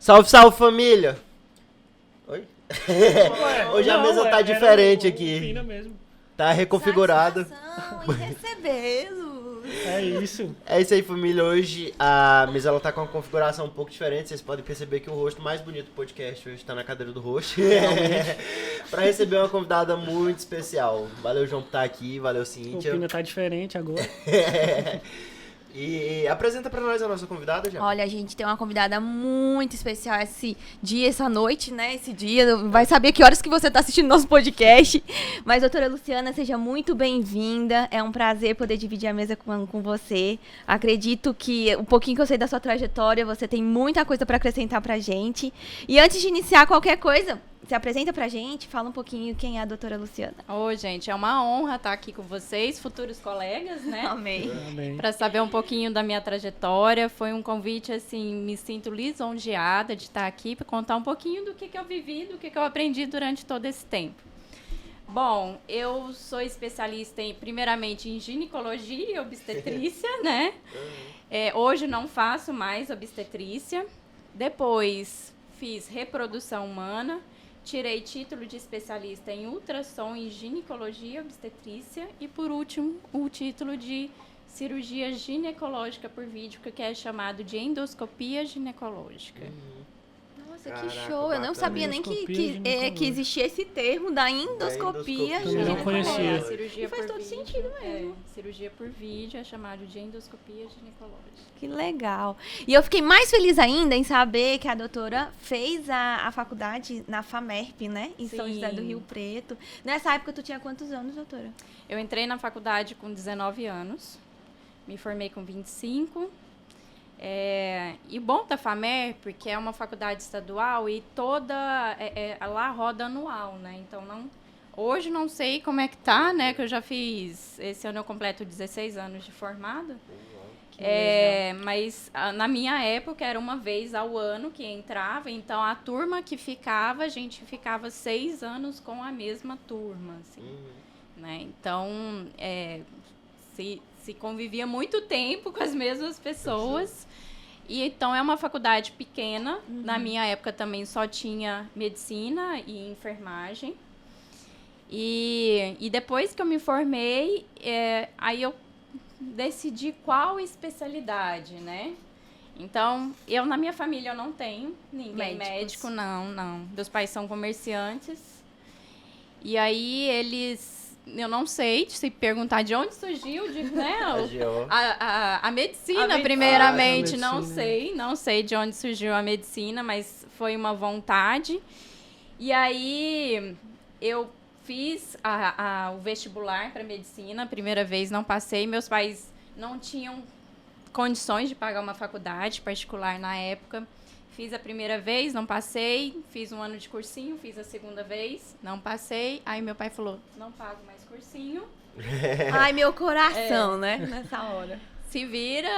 Salve, salve, família! Oi? Ué, Hoje a não, mesa tá era diferente o aqui. Pina mesmo. Tá reconfigurado. Satisfação em recebê-los. É isso. É isso aí, família. Hoje a mesa ela tá com uma configuração um pouco diferente. Vocês podem perceber que o rosto mais bonito do podcast hoje tá na cadeira do host. Pra receber uma convidada muito especial. Valeu, João, por estar aqui. Valeu, O Cíntia. Pina tá diferente agora. E apresenta pra nós a nossa convidada, já. Olha, a gente tem uma convidada muito especial esse dia, essa noite, né? Esse dia, vai saber que horas que você tá assistindo nosso podcast. Mas, doutora Luciana, seja muito bem-vinda. É um prazer poder dividir a mesa com você. Acredito que o pouquinho que eu sei da sua trajetória, você tem muita coisa pra acrescentar pra gente. E antes de iniciar qualquer coisa, se apresenta pra gente, fala um pouquinho quem é a doutora Luciana. Oi, gente, é uma honra estar aqui com vocês, futuros colegas, né? Amém. Amém. Para saber um pouquinho da minha trajetória. Foi um convite, assim, me sinto lisonjeada de estar aqui para contar um pouquinho do que eu vivi, do que eu aprendi durante todo esse tempo. Bom, eu sou especialista, primeiramente, em ginecologia e obstetrícia, né? Hoje não faço mais obstetrícia. Depois fiz reprodução humana. Tirei título de especialista em ultrassom e ginecologia e obstetrícia. E, por último, o título de cirurgia ginecológica por vídeo, que é chamado de endoscopia ginecológica. Nossa, Caraca, que show. Eu não bacana. sabia nem que Endoscopia existia esse termo da endoscopia. Também não conhecia. Cirurgia E faz por todo vídeo. sentido mesmo. Cirurgia por vídeo é chamado de endoscopia ginecológica. Que legal. E eu fiquei mais feliz ainda em saber que a doutora fez a faculdade na FAMERP, né? Em São Sim. José do Rio Preto. Nessa época, tu tinha quantos anos, doutora? Eu entrei na faculdade com 19 anos, me formei com 25. E bom da FAMERP, porque é uma faculdade estadual e lá roda anual, né? Então, hoje não sei como é que tá, né? Que eu já fiz, esse ano eu completo 16 anos de formada. Mas na minha época era uma vez ao ano que entrava, então a turma que ficava, a gente ficava 6 anos com a mesma turma, assim, né? Então, se convivia muito tempo com as mesmas pessoas. E então é uma faculdade pequena. Na minha época também só tinha medicina e enfermagem. E depois que eu me formei, aí eu decidi qual especialidade, né? Então, na minha família eu não tenho ninguém médico, não. Meus pais são comerciantes. E aí eu não sei se perguntar de onde surgiu, né? A medicina, primeiramente, medicina. não sei de onde surgiu a medicina, mas foi uma vontade. E aí eu fiz o vestibular para medicina, a primeira vez não passei. Meus pais não tinham condições de pagar uma faculdade particular na época. Fiz a primeira vez, não passei. Fiz um ano de cursinho, fiz a segunda vez, não passei. Aí meu pai falou, não pago mais cursinho. Ai, meu coração, né? Nessa hora. Se vira,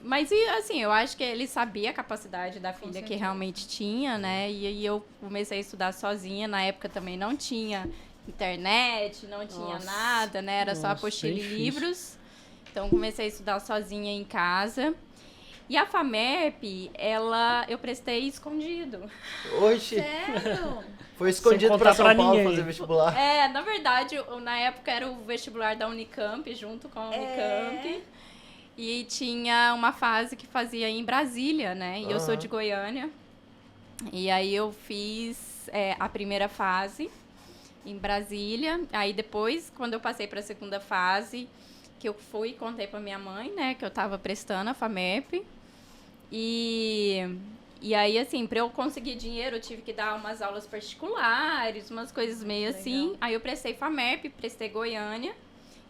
mas assim, eu acho que ele sabia a capacidade da filha que realmente tinha, né? E aí eu comecei a estudar sozinha. Na época também não tinha internet, não tinha nada, né? Era só apostila e livros. Então comecei a estudar sozinha em casa. E a FAMERP, eu prestei escondido. Oxi, Sério? foi escondido Sem pra contar São pra Paulo ninguém. fazer vestibular. Na verdade, na época era o vestibular da Unicamp, junto com a Unicamp. E tinha uma fase que fazia em Brasília, né? E eu sou de Goiânia. E aí eu fiz a primeira fase em Brasília. Aí depois, quando eu passei para a segunda fase, que eu fui e contei para minha mãe, né? Que eu estava prestando a FAMERP. E aí, assim, para eu conseguir dinheiro, eu tive que dar umas aulas particulares, umas coisas meio assim. Aí eu prestei FAMERP, prestei Goiânia.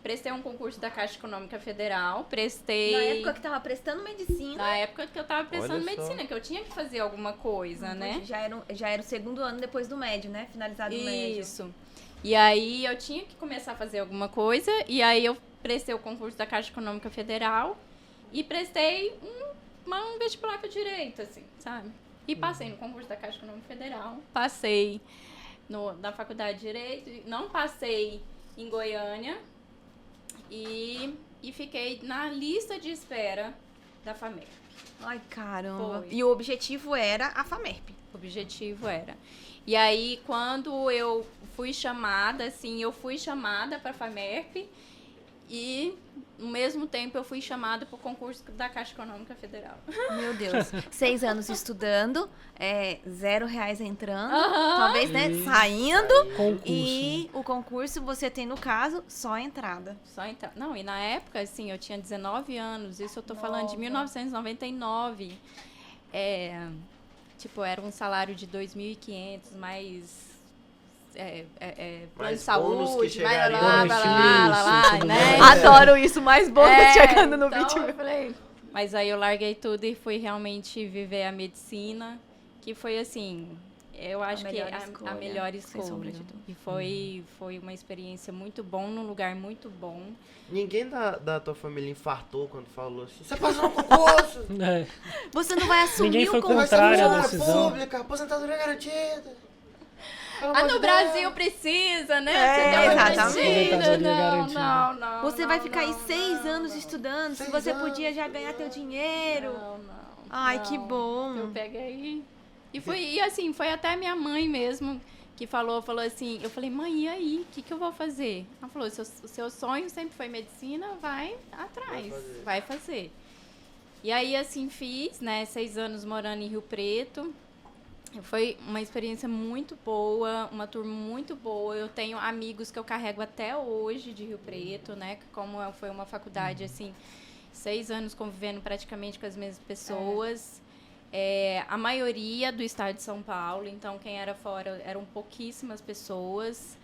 Prestei um concurso da Caixa Econômica Federal, Na época que tava prestando medicina. Na época que eu tava prestando Olha só. medicina, que eu tinha que fazer alguma coisa, né? Já era o segundo ano depois do médio, né? Finalizado o médio. Isso. E aí eu tinha que começar a fazer alguma coisa, e aí eu prestei o concurso da Caixa Econômica Federal e prestei um vestibular para direito, assim, sabe? E passei no concurso da Caixa Econômica Federal, passei na Faculdade de Direito, não passei em Goiânia, e fiquei na lista de espera da FAMERP. Ai, caramba. Foi. E o objetivo era a FAMERP. O objetivo era. E aí, quando eu fui chamada, assim, eu fui chamada para a FAMERP e, no mesmo tempo, eu fui chamada para o concurso da Caixa Econômica Federal. Meu Deus. 6 anos estudando, R$0 entrando, Aham. talvez, né, E- saindo. Concurso. E o concurso você tem, no caso, só a entrada. Só entrar. Não, e na época, assim, eu tinha 19 anos, isso eu tô falando de Nova. 1999. Tipo, era um salário de 2.500, mais plano de Mais bônus que saúde, mais chegaria. Isso, tudo né? mais. Adoro isso, mais bônus chegando no então, 20 mil. eu falei, mas aí eu larguei tudo e fui realmente viver a medicina, que foi assim, eu acho que a melhor sem escolha. sombra de dúvida. E foi uma experiência muito bom, num lugar muito bom. Ninguém da tua família infartou quando falou assim, você passou no concurso! É. Você não vai assumir Ninguém foi o com- concurso. Contrário à Vai ser decisão. funcionária pública, aposentadoria garantida. Pelo amor No de Brasil Deus. precisa, né? É, Você tem uma exatamente. garantida. Aposentadoria Não, garantida. não. Você vai ficar aí não, 6 não, anos não. estudando, se 6 você anos. podia já ganhar teu dinheiro. Não. Ai, não. que bom. Eu peguei. E assim, foi até minha mãe mesmo que falou assim, eu falei, mãe, e aí? O que eu vou fazer? Ela falou, o seu sonho sempre foi medicina, vai atrás, vai fazer. E aí, assim, fiz, né, 6 anos morando em Rio Preto. Foi uma experiência muito boa, uma turma muito boa. Eu tenho amigos que eu carrego até hoje de Rio Preto, né? Como foi uma faculdade, assim, 6 anos convivendo praticamente com as mesmas pessoas. A maioria do estado de São Paulo, então quem era fora eram pouquíssimas pessoas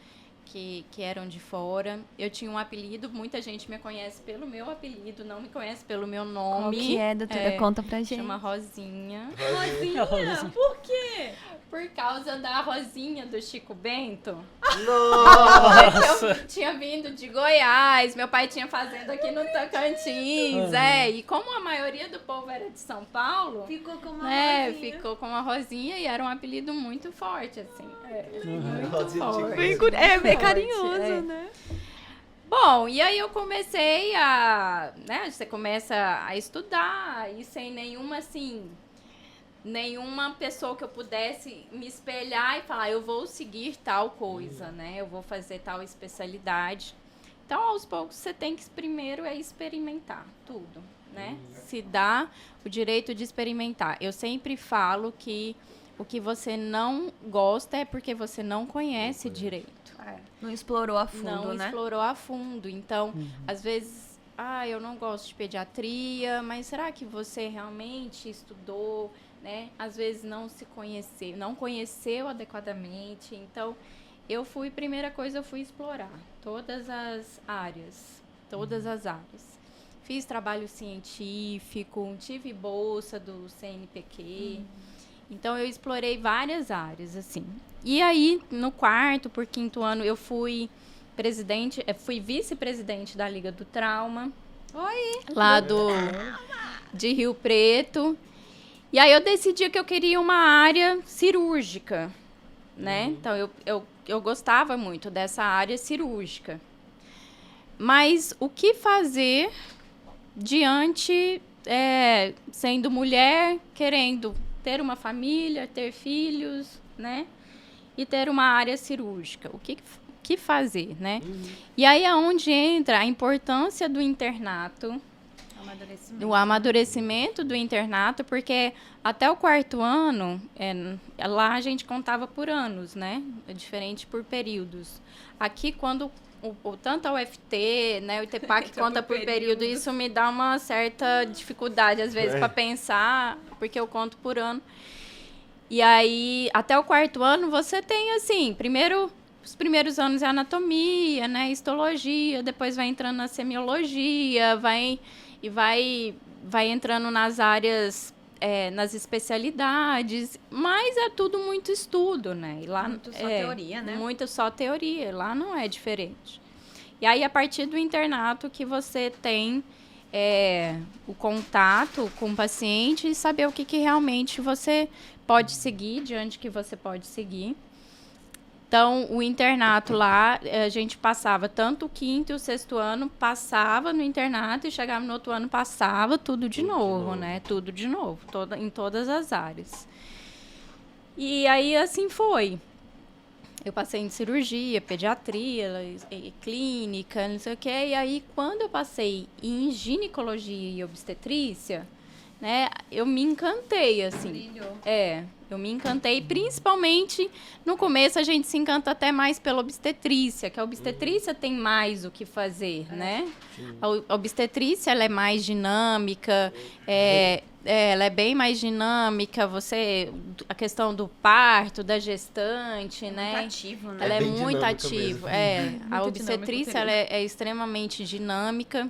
que eram de fora. Eu tinha um apelido, muita gente me conhece pelo meu apelido, não me conhece pelo meu Qual nome. que é, doutora? Conta pra gente. Chama Rosinha. Rosinha. Por quê? Por causa da Rosinha do Chico Bento. Nossa! Eu tinha vindo de Goiás, meu pai tinha fazenda aqui no Tocantins, e como a maioria do povo era de São Paulo, Ficou com uma ficou com a Rosinha e era um apelido muito forte, assim. Muito Rosinha de Chico forte. Bento. bem Forte, carinhoso, né? Bom, e aí eu comecei você começa a estudar e sem nenhuma, assim, nenhuma pessoa que eu pudesse me espelhar e falar, eu vou seguir tal coisa, né? Eu vou fazer tal especialidade. Então, aos poucos, você tem que primeiro experimentar tudo, né? Se dá o direito de experimentar. Eu sempre falo que o que você não gosta é porque você não conhece direito. Não explorou a fundo, Não né? explorou a fundo. Então, às vezes, eu não gosto de pediatria, mas será que você realmente estudou, né? Às vezes não conheceu adequadamente. Então, primeira coisa, eu fui explorar todas as áreas. Fiz trabalho científico, tive bolsa do CNPq. Então, eu explorei várias áreas, assim. E aí, no por quinto ano, eu fui vice-presidente da Liga do Trauma. Lá de Rio Preto. E aí, eu decidi que eu queria uma área cirúrgica, né? Então, eu gostava muito dessa área cirúrgica. Mas o que fazer diante, sendo mulher, querendo ter uma família, ter filhos, né? E ter uma área cirúrgica. O que fazer, né? E aí é onde entra a importância do internato, o amadurecimento do internato, porque até o 4º ano, lá a gente contava por anos, né? É diferente por períodos. Aqui, quando tanto a UFT, né, o ITEPAC conta por período, isso me dá uma certa dificuldade, às vezes, para pensar, porque eu conto por ano. E aí, até o 4º ano, você tem, assim, os primeiros anos é anatomia, né, histologia, depois vai entrando na semiologia, vai entrando nas áreas, nas especialidades, mas é tudo muito estudo, né? E lá, Muito só teoria, né? Muito só teoria, lá não é diferente. E aí, a partir do internato que você tem o contato com o paciente e saber o que realmente você pode seguir, de onde que você pode seguir. Então, o internato lá, a gente passava tanto o 5º e o 6º ano, passava no internato e chegava no outro ano, passava tudo de novo, né? Tudo de novo, em todas as áreas. E aí, assim foi. Eu passei em cirurgia, pediatria, clínica, não sei o quê. E aí, quando eu passei em ginecologia e obstetrícia, né, eu me encantei, assim. Brilhou. Eu me encantei, principalmente no começo a gente se encanta até mais pela obstetrícia, que a obstetrícia tem mais o que fazer, né? A obstetrícia, ela é mais dinâmica, ela é bem mais dinâmica, a questão do parto, da gestante, né? Muito ativo, né? Ela é bem muito dinâmica ativa, Muito a obstetrícia, dinâmico, ela é extremamente dinâmica.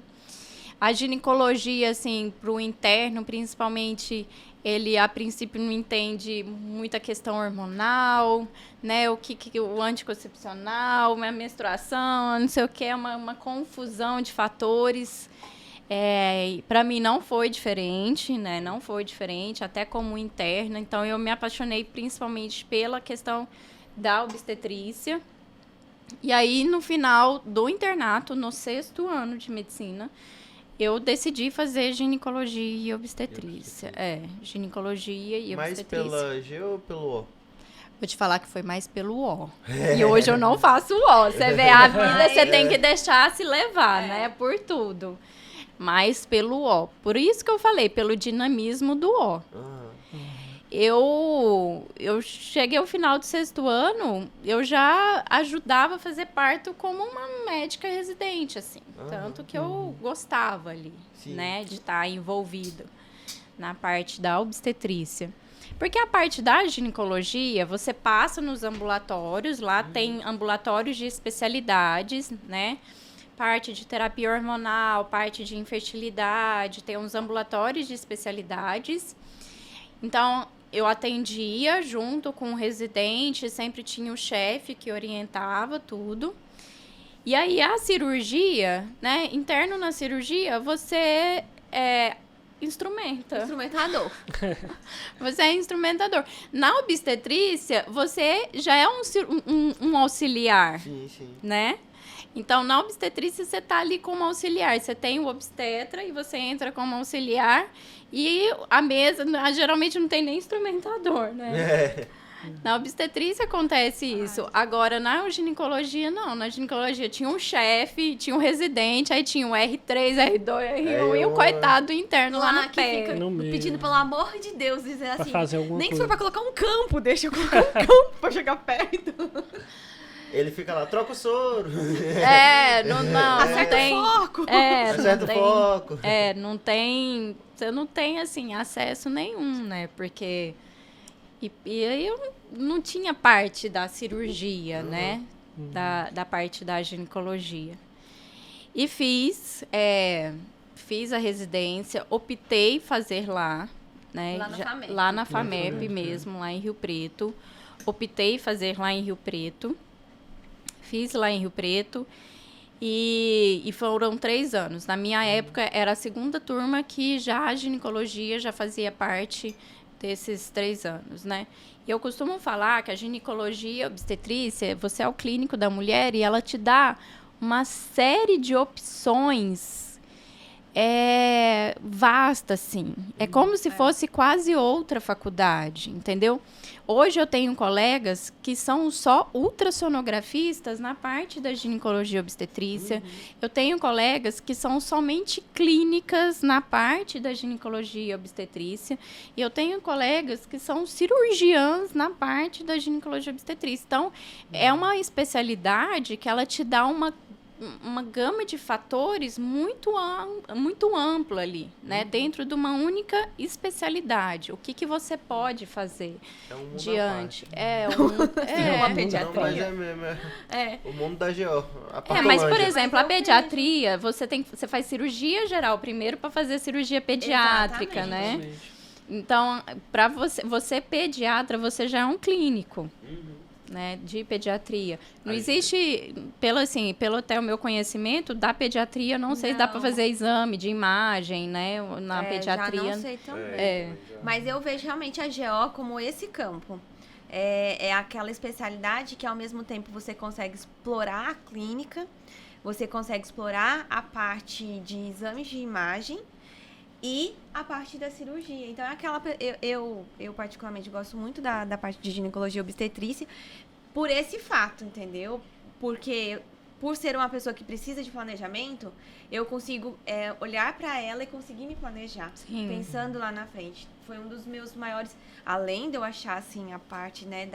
A ginecologia, assim, para o interno, principalmente, ele, a princípio, não entende muita questão hormonal, né? O anticoncepcional, a menstruação, não sei o que, é uma confusão de fatores. Para mim, não foi diferente, né? Não foi diferente, até como interna. Então, eu me apaixonei principalmente pela questão da obstetrícia. E aí, no final do internato, no 6º ano de medicina, eu decidi fazer ginecologia e obstetrícia. Ginecologia e obstetrícia. Mais pela G ou pelo O? Vou te falar que foi mais pelo O. E hoje eu não faço o O. Você vê a vida, você tem que deixar se levar, né? Por tudo. Mais pelo O. Por isso que eu falei, pelo dinamismo do O. Eu cheguei ao final do 6º ano, eu já ajudava a fazer parto como uma médica residente, assim. Tanto que eu gostava ali, né, de estar envolvida na parte da obstetrícia. Porque a parte da ginecologia, você passa nos ambulatórios, lá tem ambulatórios de especialidades, né? Parte de terapia hormonal, parte de infertilidade, tem uns ambulatórios de especialidades. Então, eu atendia junto com o residente, sempre tinha o chefe que orientava tudo. E aí, a cirurgia, né? Interno na cirurgia, você Instrumentador. Você é instrumentador. Na obstetrícia, você já é um auxiliar, né? Então, na obstetrícia, você está ali como auxiliar. Você tem o obstetra e você entra como auxiliar. E a mesa, geralmente, não tem nem instrumentador, né? Na obstetrícia acontece isso. Agora, na ginecologia, não. Na ginecologia tinha um chefe, tinha um residente, aí tinha o R3, R2, R1 e o coitado interno lá no que pé. fica No meio. pedindo, pelo amor de Deus, dizer assim, fazer alguma nem que coisa. for pra colocar um campo, deixa eu colocar um campo pra chegar perto. Ele fica lá, troca o soro. Não Acerta tem... o foco. Acerta o foco. Não tem... Você não tem, assim, acesso nenhum, né? Porque... E aí eu não tinha parte da cirurgia, né? Da parte da ginecologia. E fiz a residência, optei fazer lá, né? Lá na FAMEP. Lá na FAMEP mesmo, lá em Rio Preto. Optei fazer lá em Rio Preto. Fiz lá em Rio Preto. E foram 3 anos. Na minha época, era a 2ª turma que já a ginecologia já fazia parte desses 3 anos, né? E eu costumo falar que a ginecologia obstetrícia, você é o clínico da mulher e ela te dá uma série de opções vasta, assim. É como se fosse quase outra faculdade, entendeu? Hoje eu tenho colegas que são só ultrassonografistas na parte da ginecologia obstetrícia. Eu tenho colegas que são somente clínicas na parte da ginecologia obstetrícia. E eu tenho colegas que são cirurgiãs na parte da ginecologia obstetrícia. Então, é uma especialidade que ela te dá uma gama de fatores muito ampla ali, né? Dentro de uma única especialidade. O que você pode fazer diante? Uma pediatria. Não, mas é mesmo. O mundo da GO. Mas, por exemplo, a pediatria, você faz cirurgia geral primeiro para fazer cirurgia pediátrica, né? Então, para você pediatra, você já é um clínico. Né, de pediatria. Não existe, pelo até o meu conhecimento, da pediatria, não sei se dá para fazer exame de imagem, né, na pediatria. Já não sei também. Mas eu vejo realmente a GO como esse campo. é aquela especialidade que, ao mesmo tempo, você consegue explorar a clínica, você consegue explorar a parte de exames de imagem e a parte da cirurgia. Então, é aquela... Eu particularmente, gosto muito da parte de ginecologia e obstetrícia por esse fato, entendeu? Porque, por ser uma pessoa que precisa de planejamento, eu consigo olhar para ela e conseguir me planejar, pensando lá na frente. Foi um dos meus maiores... Além de eu achar, assim, a parte, né,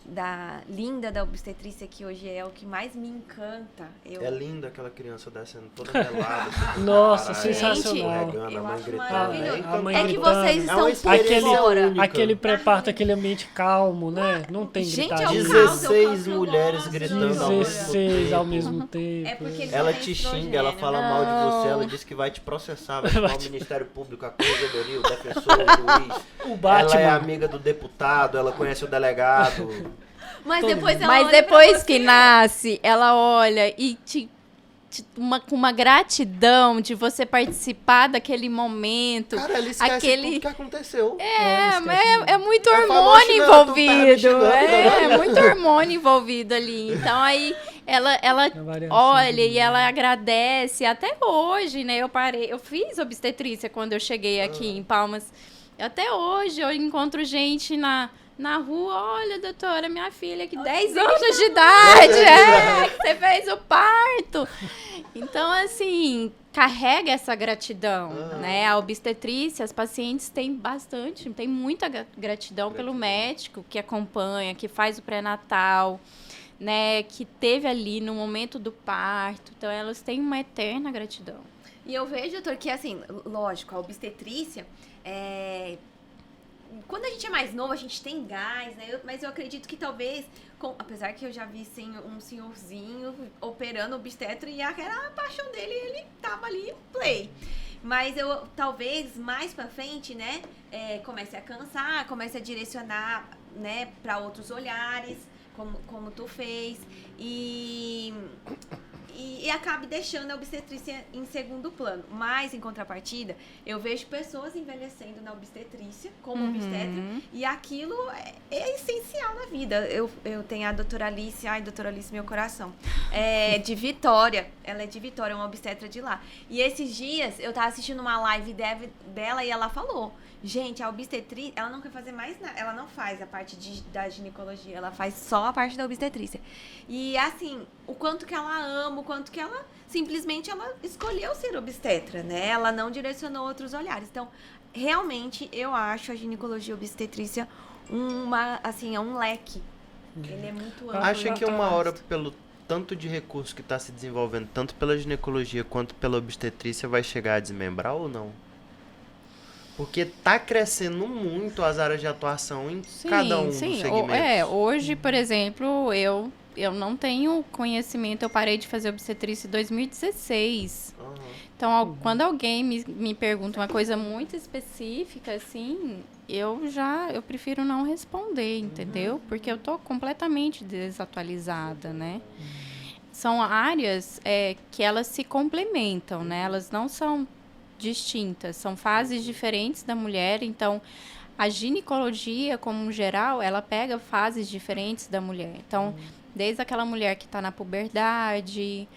da linda da obstetrícia, que hoje é o que mais me encanta. É linda aquela criança descendo toda melada. Nossa, Caralho, sensacional. escorregando, Eu a mãe acho gritando. maravilhoso. A mãe É que gritando. vocês É uma estão experiência fora. única. Aquele prepara aquele ambiente calmo, né? Não tem Gente, gritaria. é o caos, 16 que eu mulheres gosto. gritando ao mesmo 16 tempo. ao mesmo tempo. É porque eles Ela não têm te xinga, estrogênio. ela fala mal de você, ela diz que vai te processar, vai chamar o Ministério Público, a Corregedoria, o defensor, o juiz. O Batman. Ela é amiga do deputado, ela conhece o delegado. Mas depois ela Mas olha depois pra que você. nasce, ela olha e com uma gratidão de você participar daquele momento. Cara, ela esquece Aquele- tudo que aconteceu. É muito Eu falo, hormônio "Oxe, não, tu tá me envolvido. xingando, É muito hormônio envolvido ali. Então aí ela variação olha de e ela agradece. Até hoje, né? Eu fiz obstetrícia quando eu cheguei aqui em Palmas. Até hoje eu encontro gente na rua, olha, doutora, minha filha que 10 anos de idade, que você fez o parto. Então, assim, carrega essa gratidão, né? A obstetrícia, as pacientes têm muita gratidão pelo médico que acompanha, que faz o pré-natal, né? Que teve ali no momento do parto. Então, elas têm uma eterna gratidão. E eu vejo, doutor, que assim, lógico, a obstetrícia quando a gente é mais novo, a gente tem gás, né? Mas eu acredito que talvez, apesar que eu já vi um senhorzinho operando obstetra e era a paixão dele, ele tava ali play. Mas eu, talvez, mais pra frente, né, comece a cansar, comece a direcionar, né, pra outros olhares, como tu fez, e acabe deixando a obstetrícia em segundo plano. Mas, em contrapartida, eu vejo pessoas envelhecendo na obstetrícia, como obstetra, e aquilo é essencial na vida. Eu tenho a doutora Alice, doutora Alice, meu coração, de Vitória. Ela é de Vitória, uma obstetra de lá. E esses dias, eu tava assistindo uma live dela e ela falou... Gente, a obstetrícia, ela não quer fazer mais nada, ela não faz a parte da ginecologia, ela faz só a parte da obstetrícia. E assim, o quanto que ela ama, o quanto que ela, simplesmente, ela escolheu ser obstetra, né? Ela não direcionou outros olhares. Então, realmente, eu acho a ginecologia e obstetrícia um leque. Ele é muito amplo. Acha que uma hora, pelo tanto de recursos que está se desenvolvendo, tanto pela ginecologia quanto pela obstetrícia, vai chegar a desmembrar ou não? Porque tá crescendo muito as áreas de atuação em cada um dos segmentos. Hoje, por exemplo, eu não tenho conhecimento, eu parei de fazer obstetrícia em 2016. Então, quando alguém me pergunta uma coisa muito específica, assim, eu prefiro não responder, entendeu? Porque eu tô completamente desatualizada, né? São áreas que elas se complementam, né? Elas não são distintas, são fases diferentes da mulher, então a ginecologia, como geral, ela pega fases diferentes da mulher. Então, desde aquela mulher que está na puberdade,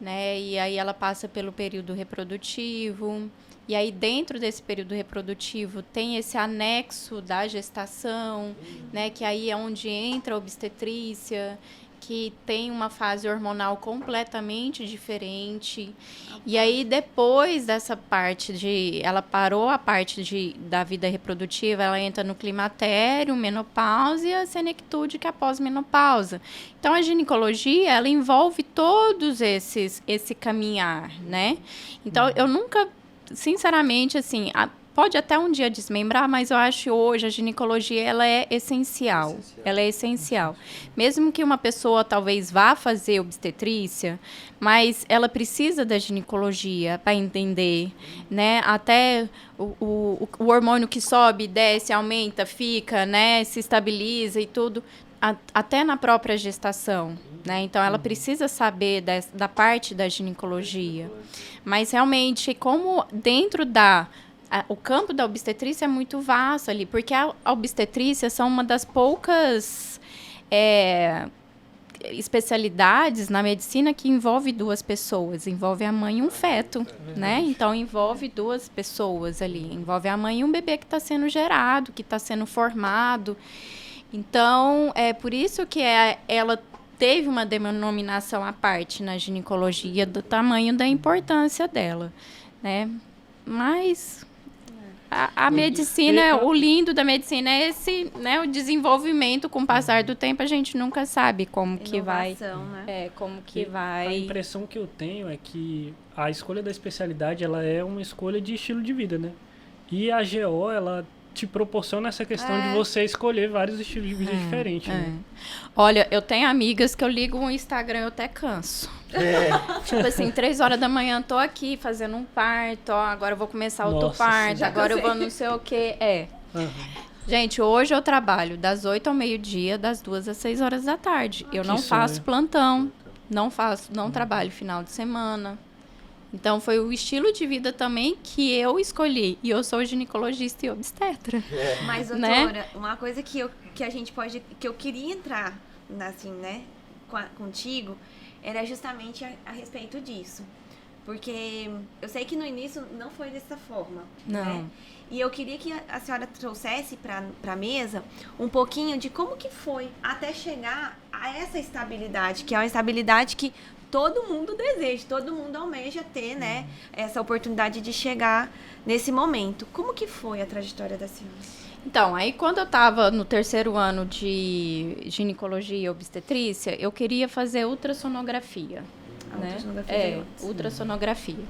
né, e aí ela passa pelo período reprodutivo, e aí dentro desse período reprodutivo tem esse anexo da gestação, né, que aí é onde entra a obstetrícia, que tem uma fase hormonal completamente diferente. E aí, depois dessa parte ela parou a parte da vida reprodutiva, ela entra no climatério, menopausa e a senectude, que é a pós-menopausa. Então, a ginecologia, ela envolve todos esse caminhar, né? Então, eu nunca, sinceramente, assim... Pode até um dia desmembrar, mas eu acho que hoje a ginecologia ela é essencial. Ela é essencial. Mesmo que uma pessoa talvez vá fazer obstetrícia, mas ela precisa da ginecologia para entender, né? Até o hormônio que sobe, desce, aumenta, fica, né? Se estabiliza e tudo, até na própria gestação, né? Então, ela precisa saber da parte da ginecologia. Mas, realmente, como dentro da o campo da obstetrícia é muito vasto ali, porque a obstetrícia são uma das poucas especialidades na medicina que envolve duas pessoas, envolve a mãe e um feto, né? Então, envolve duas pessoas ali, envolve a mãe e um bebê que está sendo gerado, que está sendo formado. Então, é por isso que ela teve uma denominação à parte na ginecologia do tamanho da importância dela, né? Mas a medicina, o lindo da medicina é esse, né, o desenvolvimento com o passar do tempo, a gente nunca sabe como que vai, né? como que vai. A impressão que eu tenho é que a escolha da especialidade, ela é uma escolha de estilo de vida, né? E a GO, ela te proporciona essa questão de você escolher vários estilos de vida diferentes, né? Olha, eu tenho amigas que eu ligo o Instagram e eu até canso. Tipo assim, 3 horas da manhã, tô aqui fazendo um parto, ó, agora eu vou começar outro parto, agora eu vou não sei o quê. Gente, hoje eu trabalho das 8 ao meio-dia, das 2 às 6 horas da tarde. Eu não faço plantão, não trabalho final de semana. Então, foi o estilo de vida também que eu escolhi. E eu sou ginecologista e obstetra. Mas, doutora, uma coisa que eu queria entrar, assim, né, contigo, era justamente a respeito disso. Porque eu sei que no início não foi dessa forma. Não. Né? E eu queria que a senhora trouxesse para a mesa um pouquinho de como que foi até chegar a essa estabilidade, que é uma estabilidade que todo mundo deseja, todo mundo almeja ter, né, essa oportunidade de chegar nesse momento. Como que foi a trajetória da senhora? Então, aí quando eu estava no 3º ano de ginecologia e obstetrícia, eu queria fazer ultrassonografia. Ultrassonografia.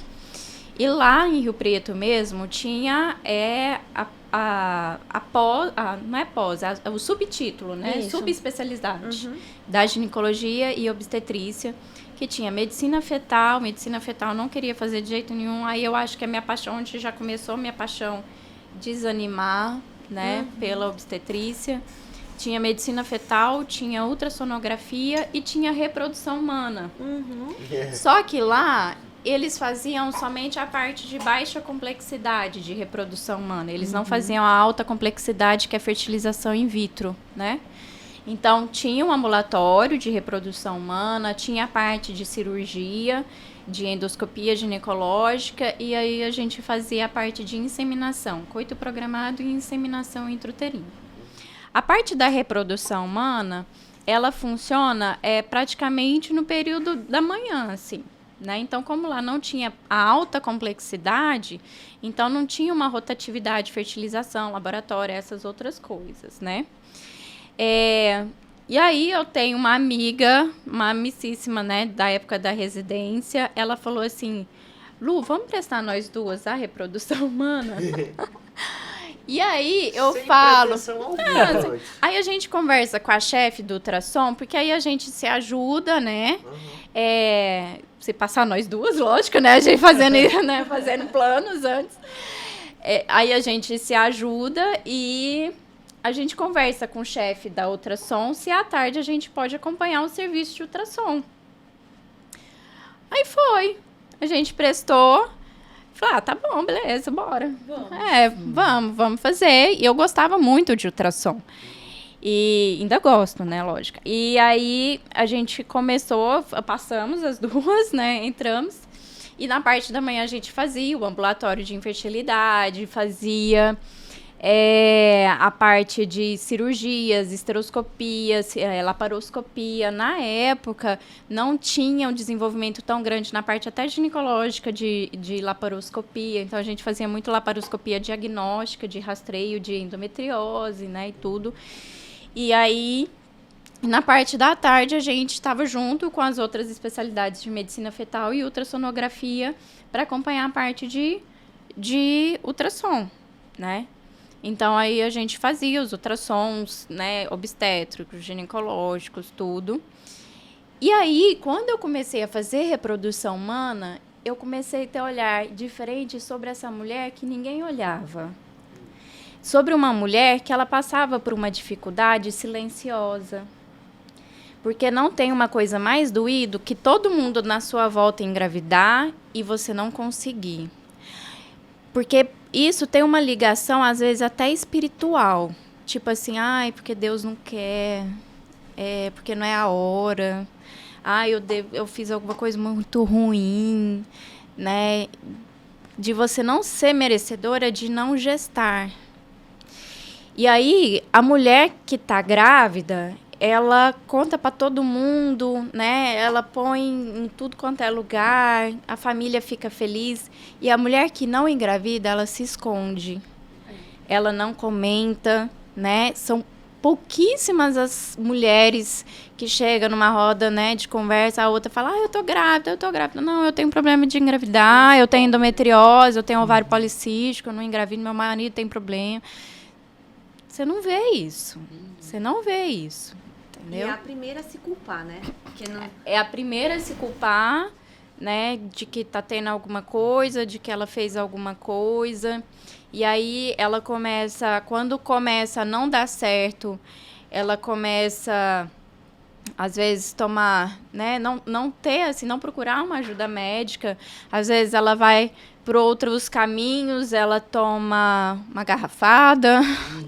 E lá em Rio Preto mesmo tinha o subtítulo, né? Isso. Subespecialidade da ginecologia e obstetrícia, que tinha medicina fetal eu não queria fazer de jeito nenhum. Aí eu acho que a minha paixão, onde já começou a minha paixão desanimar, né, pela obstetrícia. Tinha medicina fetal, tinha ultrassonografia e tinha reprodução humana. Só que lá eles faziam somente a parte de baixa complexidade de reprodução humana. Eles não faziam a alta complexidade, que é fertilização in vitro, né? Então, tinha um ambulatório de reprodução humana, tinha a parte de cirurgia, de endoscopia ginecológica, e aí a gente fazia a parte de inseminação, coito programado e inseminação intrauterina. A parte da reprodução humana, ela funciona praticamente no período da manhã, assim, né? Então, como lá não tinha a alta complexidade, então não tinha uma rotatividade, fertilização, laboratório, essas outras coisas, né? E aí eu tenho uma amiga, uma amicíssima, né, da época da residência, ela falou assim, Lu, vamos prestar nós duas a reprodução humana? E aí eu falo, aí a gente conversa com a chefe do ultrassom, porque aí a gente se ajuda, né? Se passar nós duas, lógico, né? A gente fazendo planos antes. Aí a gente se ajuda e a gente conversa com o chefe da ultrassom se à tarde a gente pode acompanhar o serviço de ultrassom. Aí foi. A gente prestou. Falei, tá bom, beleza, bora. Vamos fazer. E eu gostava muito de ultrassom. E ainda gosto, né, lógico. E aí a gente começou, passamos as duas, né, entramos. E na parte da manhã a gente fazia o ambulatório de infertilidade, fazia a parte de cirurgias, esteroscopias, laparoscopia. Na época, não tinha um desenvolvimento tão grande na parte até ginecológica de laparoscopia. Então, a gente fazia muito laparoscopia diagnóstica, de rastreio de endometriose, né, e tudo. E aí, na parte da tarde, a gente estava junto com as outras especialidades de medicina fetal e ultrassonografia para acompanhar a parte de ultrassom, né? Então, aí a gente fazia os ultrassons, né, obstétricos, ginecológicos, tudo. E aí, quando eu comecei a fazer reprodução humana, eu comecei a ter um olhar diferente sobre essa mulher que ninguém olhava. Sobre uma mulher que ela passava por uma dificuldade silenciosa. Porque não tem uma coisa mais doído que todo mundo na sua volta engravidar e você não conseguir. Porque isso tem uma ligação, às vezes, até espiritual. Tipo assim, ai, porque Deus não quer, porque não é a hora, eu fiz alguma coisa muito ruim, né? De você não ser merecedora, de não gestar. E aí, a mulher que tá grávida, ela conta para todo mundo, né? Ela põe em tudo quanto é lugar, a família fica feliz. E a mulher que não engravida, ela se esconde. Ela não comenta, né? São pouquíssimas as mulheres que chegam numa roda, né, de conversa, a outra fala, eu tô grávida. Não, eu tenho problema de engravidar, eu tenho endometriose, eu tenho ovário policístico, eu não engravido, meu marido tem problema. Você não vê isso. Você não vê isso. Entendeu? E é a primeira a se culpar, né? É a primeira a se culpar, né? De que tá tendo alguma coisa, de que ela fez alguma coisa. E aí ela começa, quando começa a não dar certo, ela começa, às vezes, tomar, né? Não ter, assim, não procurar uma ajuda médica. Às vezes ela vai por outros caminhos, ela toma uma garrafada,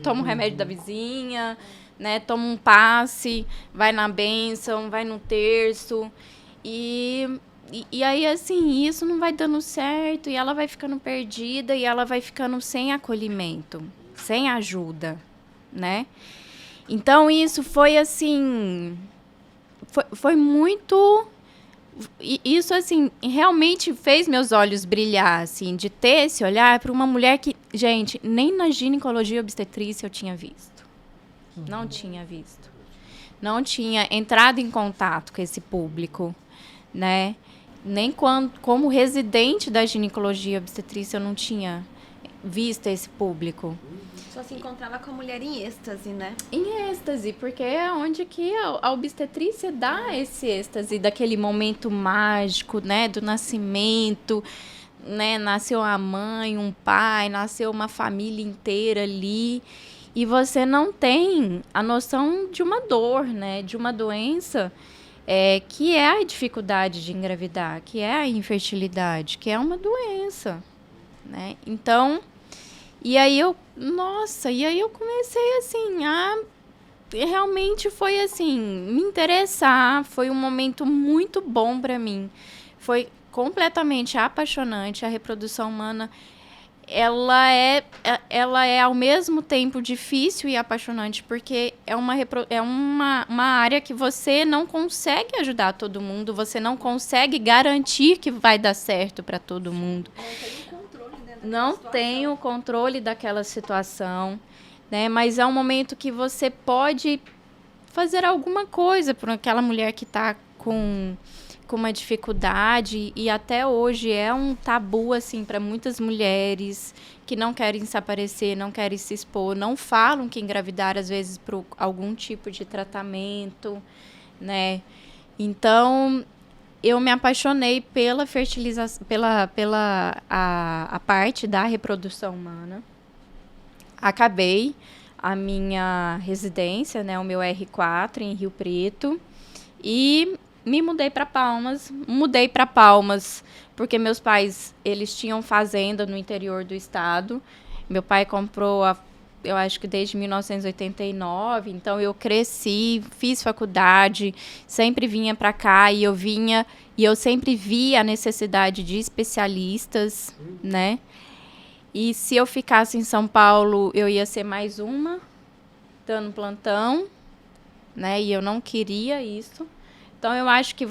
toma um remédio da vizinha, né? Toma um passe, vai na bênção, vai no terço. E aí, assim, isso não vai dando certo, e ela vai ficando perdida, e ela vai ficando sem acolhimento, sem ajuda, né? Então, isso foi, assim, foi muito... Isso, assim, realmente fez meus olhos brilhar, assim, de ter esse olhar para uma mulher que, gente, nem na ginecologia e obstetrícia eu tinha visto. Não tinha visto. Não tinha entrado em contato com esse público, né? Nem como residente da ginecologia e obstetrícia eu não tinha visto esse público. Só se encontrava com a mulher em êxtase, né? Em êxtase, porque é onde que a obstetrícia dá esse êxtase, daquele momento mágico, né? Do nascimento, né? Nasceu a mãe, um pai, nasceu uma família inteira ali. E você não tem a noção de uma dor, né? De uma doença que é a dificuldade de engravidar, que é a infertilidade, que é uma doença, né? Então, e aí eu comecei assim realmente foi assim, me interessar, foi um momento muito bom para mim. Foi completamente apaixonante. A reprodução humana, ela é ao mesmo tempo difícil e apaixonante, porque é uma área que você não consegue ajudar todo mundo, você não consegue garantir que vai dar certo para todo mundo. Não tem o controle daquela situação, né? Mas é um momento que você pode fazer alguma coisa por aquela mulher que está com uma dificuldade, e até hoje é um tabu, assim, para muitas mulheres que não querem se aparecer, não querem se expor, não falam que engravidaram, às vezes, por algum tipo de tratamento, né? Então, eu me apaixonei pela fertilização, a parte da reprodução humana. Acabei a minha residência, né, o meu R4 em Rio Preto, e me mudei para Palmas. Mudei para Palmas porque meus pais, eles tinham fazenda no interior do estado. Meu pai comprou, eu acho que desde 1989, então eu cresci, fiz faculdade, sempre vinha para cá, e eu sempre via a necessidade de especialistas, né? E se eu ficasse em São Paulo, eu ia ser mais uma, dando plantão, né? E eu não queria isso. Então, eu acho que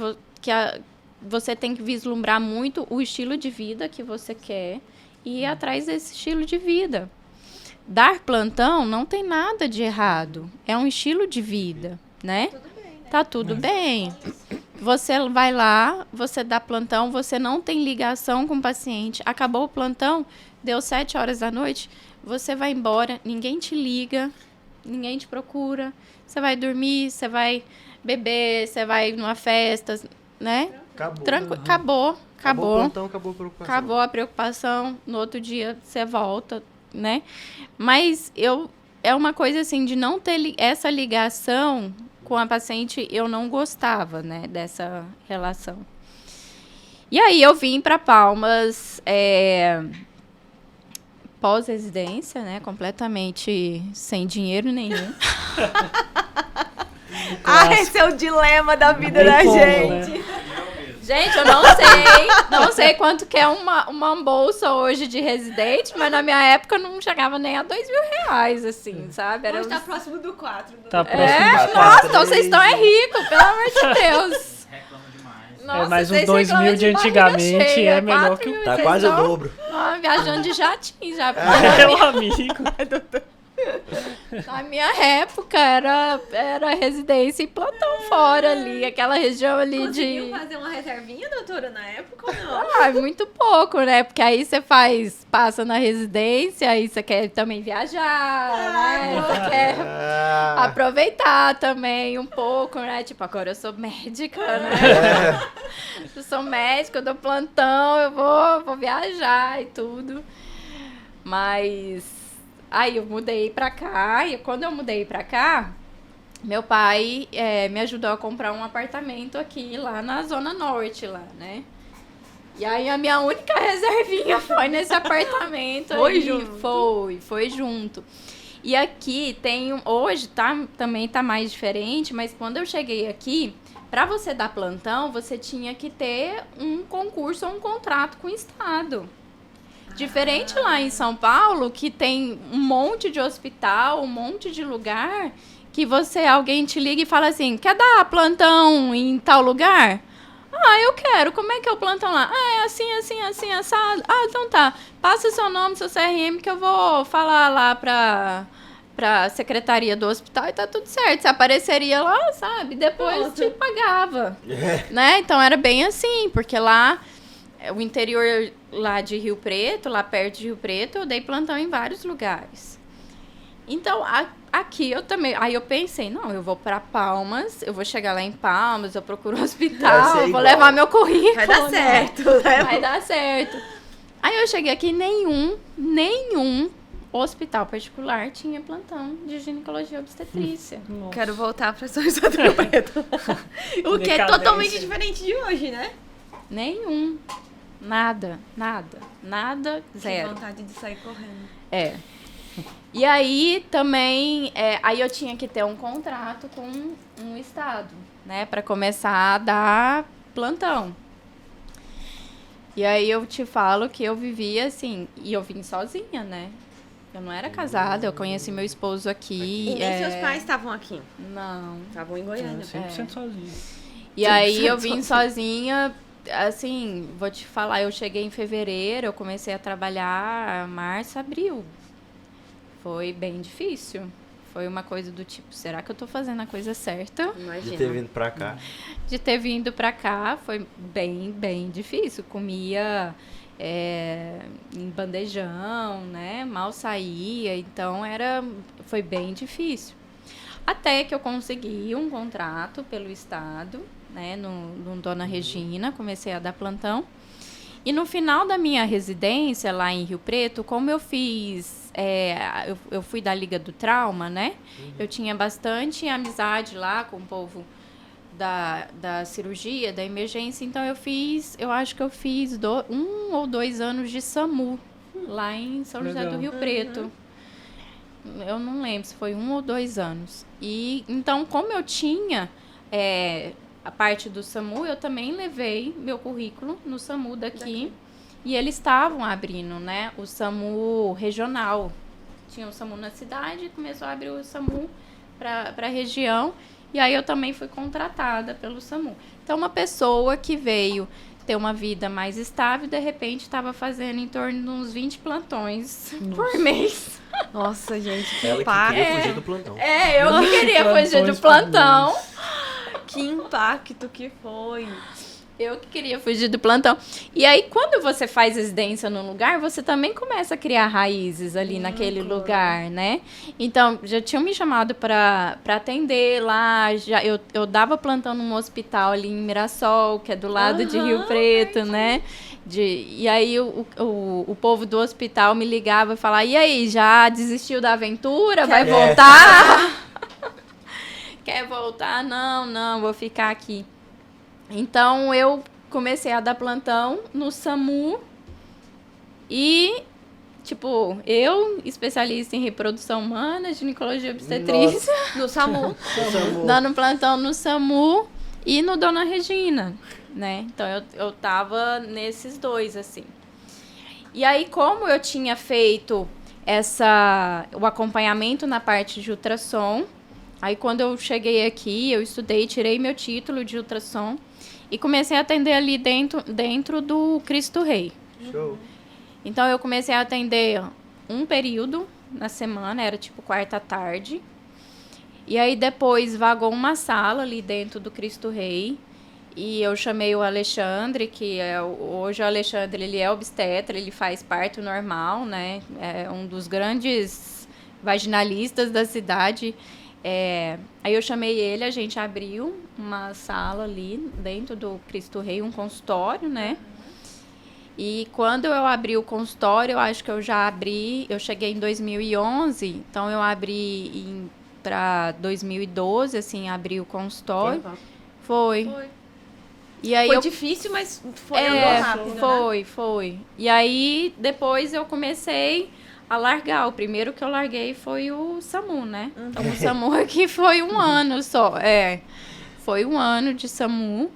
você tem que vislumbrar muito o estilo de vida que você quer e ir atrás desse estilo de vida. Dar plantão não tem nada de errado. É um estilo de vida, né? Tá tudo bem. Você vai lá, você dá plantão, você não tem ligação com o paciente. Acabou o plantão, deu 7 horas da noite, você vai embora, ninguém te liga, ninguém te procura. Você vai dormir, você vai beber, você vai numa festa, né? Acabou. Acabou o plantão, acabou a preocupação. Acabou a preocupação, no outro dia você volta, né? Mas é uma coisa assim, de não ter essa ligação com a paciente, eu não gostava, né, dessa relação. E aí eu vim para Palmas pós-residência, né? Completamente sem dinheiro nenhum. Esse é o dilema da vida Tem da como, gente. né? Gente, eu não sei quanto que é uma bolsa hoje de residente, mas na minha época não chegava nem a R$2.000, assim, sabe? Era Hoje tá uns- próximo do 4. Tá próximo dos Nossa, quatro. então vocês estão ricos, pelo amor de Deus. Reclama demais. Nossa, mas os vocês 2.000 reclamam de barriga antigamente cheia, é melhor 4 que o- mil, Tá vocês quase o estão, dobro. viajando de jatinho já. Meu amigo. Na minha época era residência e plantão fora ali, aquela região ali Conseguiu de... fazer uma reservinha, doutora, na época ou não? Ah, muito pouco, né? Porque aí você passa na residência, aí você quer também viajar, né? Você quer aproveitar também um pouco, né? Tipo, agora eu sou médica, né? Eu sou médica, eu dou plantão, eu vou viajar e tudo. Mas aí eu mudei pra cá, e quando eu mudei pra cá, meu pai me ajudou a comprar um apartamento aqui, lá na Zona Norte, lá, né? E aí a minha única reservinha foi nesse apartamento. Foi aí. junto? Foi junto. E aqui hoje também tá mais diferente, mas quando eu cheguei aqui, para você dar plantão, você tinha que ter um concurso ou um contrato com o Estado. Diferente lá em São Paulo, que tem um monte de hospital, um monte de lugar, que alguém te liga e fala assim, quer dar plantão em tal lugar? Ah, eu quero. Como é que é o plantão lá? Ah, é assim, assim, assim, assado. Ah, então tá. Passa seu nome, seu CRM, que eu vou falar lá pra secretaria do hospital e tá tudo certo. Você apareceria lá, sabe? Depois te pagava. Né? Então era bem assim, porque lá, o interior lá de Rio Preto, lá perto de Rio Preto, eu dei plantão em vários lugares. Então, aqui eu também... Aí eu pensei, não, eu vou pra Palmas, eu vou chegar lá em Palmas, eu procuro um hospital, vou igual. levar meu currículo. Vai dar né? certo, né? Vai dar certo. Aí eu cheguei aqui, nenhum hospital particular tinha plantão de ginecologia e obstetrícia. Nossa. Quero voltar pra São José do Rio Preto. O que é Decadência. totalmente diferente de hoje, né? Nenhum. Nada, Que zero. vontade de sair correndo. É. E aí também, aí eu tinha que ter um contrato com um estado, né, para começar a dar plantão. E aí eu te falo que eu vivia assim, e eu vim sozinha, né? Eu não era casada, eu conheci meu esposo aqui. E nem seus pais estavam aqui. Não. Estavam em Goiânia. 100% sozinho. E aí eu vim sozinha, assim, vou te falar, eu cheguei em fevereiro, eu comecei a trabalhar março, abril. Foi bem difícil. Foi uma coisa do tipo, será que eu tô fazendo a coisa certa? Imagina. De ter vindo pra cá. De ter vindo pra cá, foi bem difícil. Comia em bandejão, né? Mal saía, então foi bem difícil. Até que eu consegui um contrato pelo estado, né? No Dona Regina, comecei a dar plantão. E no final da minha residência lá em Rio Preto, como eu fiz, eu fui da Liga do Trauma, né? Eu tinha bastante amizade lá com o povo da cirurgia, da emergência, então eu acho que eu fiz 1 ou 2 anos de SAMU lá em São José do Legal. Rio Preto. Eu não lembro se foi 1 ou 2 anos. E então, como eu tinha a parte do SAMU, eu também levei meu currículo no SAMU daqui. E eles estavam abrindo, né, o SAMU regional. Tinha o SAMU na cidade, começou a abrir o SAMU para a região. E aí eu também fui contratada pelo SAMU. Então, uma pessoa que veio ter uma vida mais estável, de repente estava fazendo em torno de uns 20 plantões por mês. Nossa, gente, que Ela que impacto. queria fugir do plantão. Eu que queria fugir do Plantões por plantão. mês. Que impacto que foi. Eu que queria fugir do plantão. E aí, quando você faz residência num lugar, você também começa a criar raízes ali naquele lugar, né? Então, já tinham me chamado para atender lá. Eu dava plantão num hospital ali em Mirassol, que é do lado de Rio Preto, né? E aí, o povo do hospital me ligava e falava, e aí, já desistiu da aventura? Vai voltar? Quer voltar? Não, vou ficar aqui. Então, eu comecei a dar plantão no SAMU e tipo, eu, especialista em reprodução humana, ginecologia obstetrícia, No SAMU. dando plantão no SAMU e no Dona Regina, né? Então, eu tava nesses dois, assim. E aí, como eu tinha feito o acompanhamento na parte de ultrassom, aí quando eu cheguei aqui, eu estudei, tirei meu título de ultrassom e comecei a atender ali dentro do Cristo Rei. Show. Então, eu comecei a atender um período na semana, era tipo quarta à tarde. E aí, depois, vagou uma sala ali dentro do Cristo Rei. E eu chamei o Alexandre, que hoje o Alexandre ele é obstetra, ele faz parto normal, né? É um dos grandes vaginalistas da cidade. Aí eu chamei ele, a gente abriu uma sala ali dentro do Cristo Rei, um consultório, né? E quando eu abri o consultório, eu acho que eu já abri, eu cheguei em 2011, então eu abri para 2012, assim, abri o consultório. Foi. E aí Foi difícil, mas andou rápido, foi. E aí, depois eu comecei a largar. O primeiro que eu larguei foi o SAMU, né? Então, o SAMU aqui foi um ano só. Foi um ano de SAMU.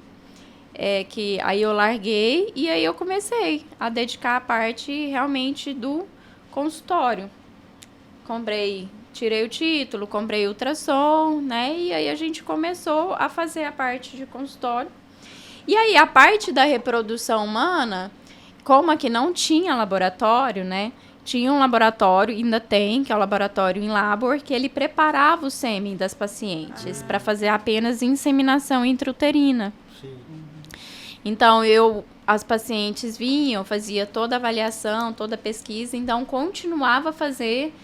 Que aí eu larguei e aí eu comecei a dedicar a parte realmente do consultório. Tirei o título, comprei ultrassom, né? E aí a gente começou a fazer a parte de consultório. E aí a parte da reprodução humana, como aqui não tinha laboratório, né? Tinha um laboratório, ainda tem, que é o laboratório Inlabor, que ele preparava o sêmen das pacientes para fazer apenas inseminação intrauterina. Sim. Então, as pacientes vinham, fazia toda a avaliação, toda a pesquisa, então continuava a fazer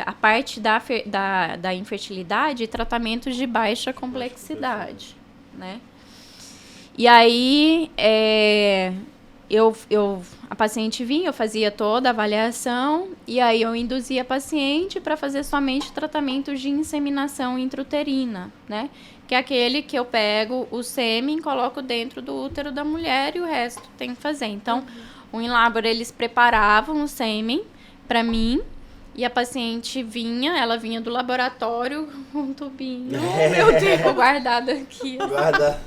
a parte da infertilidade e tratamentos de baixa complexidade, né? E aí, a paciente vinha, eu fazia toda a avaliação, e aí eu induzia a paciente para fazer somente tratamentos de inseminação intrauterina, né? Que é aquele que eu pego o sêmen, coloco dentro do útero da mulher e o resto tem que fazer. Então, o Inlabor, eles preparavam o sêmen para mim, e a paciente ela vinha do laboratório com um tubinho. Meu Deus, guardado aqui. Guarda.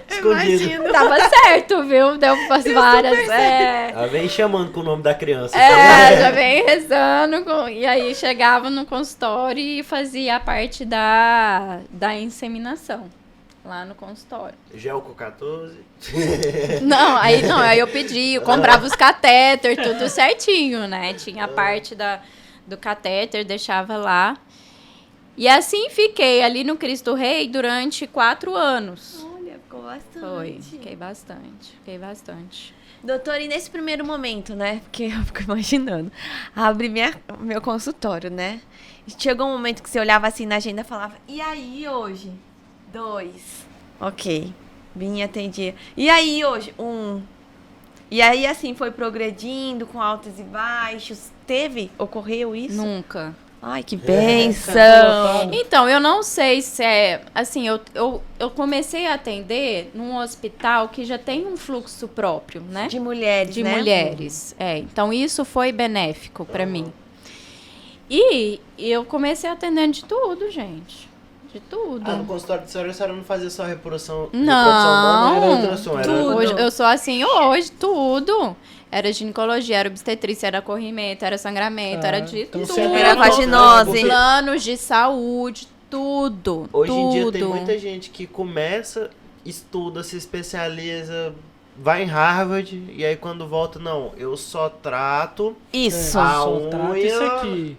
Escondido. Tava certo, viu? Deu várias. Ela vem chamando com o nome da criança. Já vem rezando. E aí chegava no consultório e fazia a parte da inseminação. Lá no consultório. Gel com 14. Aí eu pedi, eu comprava os catéter, tudo certinho, né? Tinha a parte do catéter, deixava lá. E assim fiquei ali no Cristo Rei durante 4 anos. Olha, ficou bastante. Foi, fiquei bastante. Doutora, e nesse primeiro momento, né? Porque eu fico imaginando. Abri meu consultório, né? Chegou um momento que você olhava assim na agenda e falava, e aí hoje? 2. Ok. Vinha, atendia. E aí hoje? 1. E aí assim foi progredindo com altos e baixos. Ocorreu isso? Nunca. Ai, que bênção! Então, eu não sei se assim, eu comecei a atender num hospital que já tem um fluxo próprio, né? De mulheres, De né? mulheres, então isso foi benéfico para mim. E eu comecei atendendo de tudo, gente. De tudo. No consultório de senhora, a senhora não fazia só reprodução Não, humana, era ultrassom, era hoje, eu sou assim hoje, tudo. Era ginecologia, era obstetrícia, era corrimento, era sangramento, era de então tudo. você Era vaginose. Planos de saúde, tudo. Hoje em dia tudo. tem muita gente que começa, estuda, se especializa, vai em Harvard, e aí quando volta, não, eu só trato Isso. a Só trata unha isso aqui.